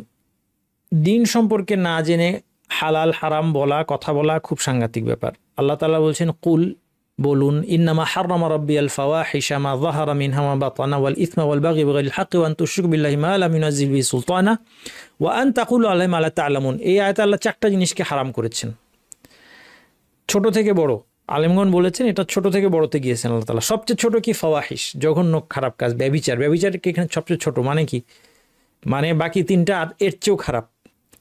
দিন সম্পর্কে না জেনে হালাল হারাম বলা, কথা বলা খুব সাংঘাতিক ব্যাপার। আল্লাহ তাআলা বলছেন, কুল, বলুন, ইন্নামা হাররামা রাব্বিয়াল ফাওয়াহিশা মা যাহারা মিনহা ওয়া বাতানা ওয়াল ইসমা ওয়াল বাগই বিগাইরিল হাক্কি ওয়া আন তুশরিকু বিল্লাহি মা লাম ইউনাজ্জিল বিহি সুলতানা ওয়া আন তাকুলু আলাইহি মা লা তা'লামুন। এই আয়াতে আল্লাহ চারটা জিনিসকে হারাম করেছেন, ছোট থেকে বড়। আলেমগণ বলেছেন এটা ছোট থেকে বড়তে গিয়েছেন আল্লাহ তাআলা। সবচেয়ে ছোট কি? ফাওয়াহিশ, জঘন্য খারাপ কাজ, ব্যভিচার। ব্যভিচারকে এখানে সবচেয়ে ছোট, মানে কি? মানে বাকি তিনটা এর চেয়েও খারাপ।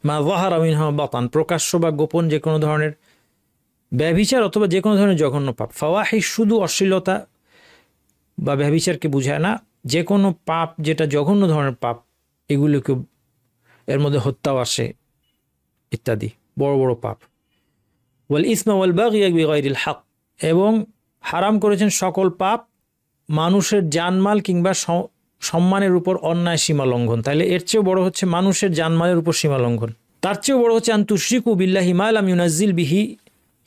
মা যাহারা মিনহা ওয়া বাতান, প্রকাশ্য বা গোপন যে কোনো ধরনের ব্যভিচার অথবা যে কোনো ধরনের জঘন্য পাপ। ফাওয়াহিশ শুধু অশ্লীলতা বা ব্যভিচারকে বুঝায় না, যে কোনো পাপ যেটা জঘন্য ধরনের পাপ, এগুলোকে এর মধ্যে হত্যাও আসে ইত্যাদি বড় বড় পাপ। ওয়াল ইসমা ওয়াল বাগই বিগাইরিল হক, এবং হারাম করেছেন সকল পাপ, মানুষের জানমাল কিংবা সম্মানের উপর অন্যায় সীমা লঙ্ঘন। তাহলে এর চেয়েও বড় হচ্ছে মানুষের জানমালের উপর সীমা লঙ্ঘন। তার চেয়েও বড় হচ্ছে আন তুশরিকু বিল্লাহি মা লাম ইউনাজ্জিল বিহি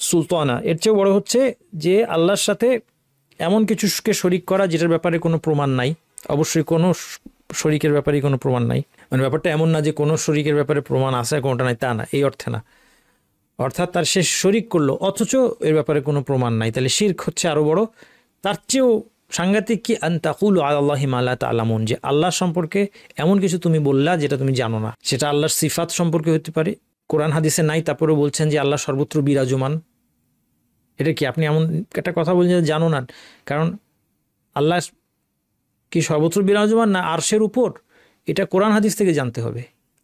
সুলতানা। এর চেয়েও বড় হচ্ছে যে আল্লাহর সাথে এমন কিছুকে শরিক করা যেটার ব্যাপারে কোনো প্রমাণ নাই। অবশ্যই কোনো শরিকের ব্যাপারে কোনো প্রমাণ নাই, মানে ব্যাপারটা এমন না যে কোনো শরিকের ব্যাপারে প্রমাণ আছে কোনোটা নাই, তা না, এই অর্থে না। অর্থাৎ তার সে শরিক করলো অথচ এর ব্যাপারে কোনো প্রমাণ নাই, তাহলে শিরক হচ্ছে আরো বড়। তার চেয়েও সাংঘাতিক কি? আন তাকুলু আলাল্লাহি মা লা তা'লামুন, যে আল্লাহ সম্পর্কে এমন কিছু তুমি বললা যেটা তুমি জানো না। সেটা আল্লাহর সিফাত সম্পর্কে হতে পারে, কোরআন হাদিসে নাই, তারপরে বলছেন যে আল্লাহ সর্বত্র বিরাজমান। এটা কি? আপনি এমন একটা কথা বলছেন যে জানো না, কারণ আল্লাহ কি সর্বত্র বিরাজমান না আরশের উপর? এটা কোরআন হাদিস থেকে জানতে হবে,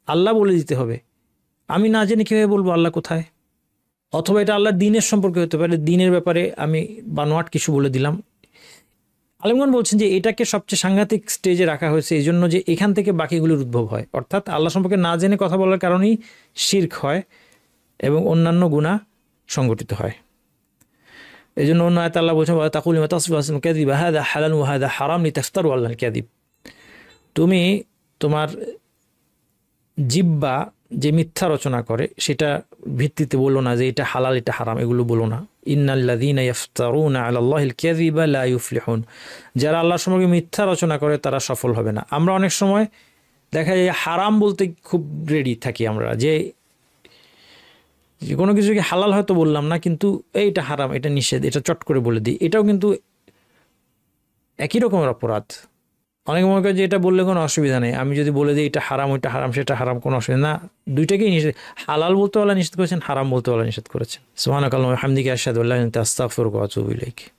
আল্লাহ বলে দিতে হবে। আমি না জেনে কীভাবে বলবো আল্লাহ কোথায়? অথবা এটা আল্লাহর দিনের সম্পর্কে হতে পারে, দিনের ব্যাপারে আমি বানোয়াট কিছু বলে দিলাম। আলেমগণ বলছেন যে এটাকে সবচেয়ে সাংঘাতিক স্টেজে রাখা হয়েছে এই জন্য যে এখান থেকে বাকিগুলোর উদ্ভব হয়। অর্থাৎ আল্লাহ সম্পর্কে না জেনে কথা বলার কারণেই শিরক হয় এবং অন্যান্য গুনাহ সংগঠিত হয়। এই জন্য অন্য আয়াতে আল্লাহ বলছেন, ওয়া তাকুলু মা তাসিফু আলসিনুকুম কাযিবা হাযা হালাল ওয়া হাযা হারাম লিতাফতারু আলাল কাযিব। তুমি তোমার জিহ্বা যে মিথ্যা রচনা করে সেটা ভিত্তিতে বলো না যে এটা হালাল এটা হারাম, এগুলো বলো না। ইন্নাল্লাযীনা ইফতারুনা আলাল্লাহিল কাযিবা লা ইউফলিহুন, যারা আল্লাহর সম্পর্কে মিথ্যা রচনা করে তারা সফল হবে না। আমরা অনেক সময় দেখা যায় হারাম বলতে খুব রেডি থাকি আমরা, যে কোনো কিছুকে হালাল হয়তো বললাম না, কিন্তু এইটা হারাম, এটা নিষেধ, এটা চট করে বলে দিই। এটাও কিন্তু একই রকমের অপরাধ। অনেক মনে করে যে এটা বললে কোনো অসুবিধা নেই, আমি যদি বলে দিই এটা হারাম ওইটা হারাম সেটা হারাম, কোনো অসুবিধা না। দুইটাকেই নিষেধ, হালাল বলতে আল্লাহ নিষেধ করেছেন, হারাম বলতে আল্লাহ নিষেধ করেছেন। সুবহানাকাল্লাহু ওয়া বিহামদিকা আশহাদু আল্লা ইলাহা ইল্লা আনতা আস্তাগফিরুকা ওয়া আতুবু ইলাইক।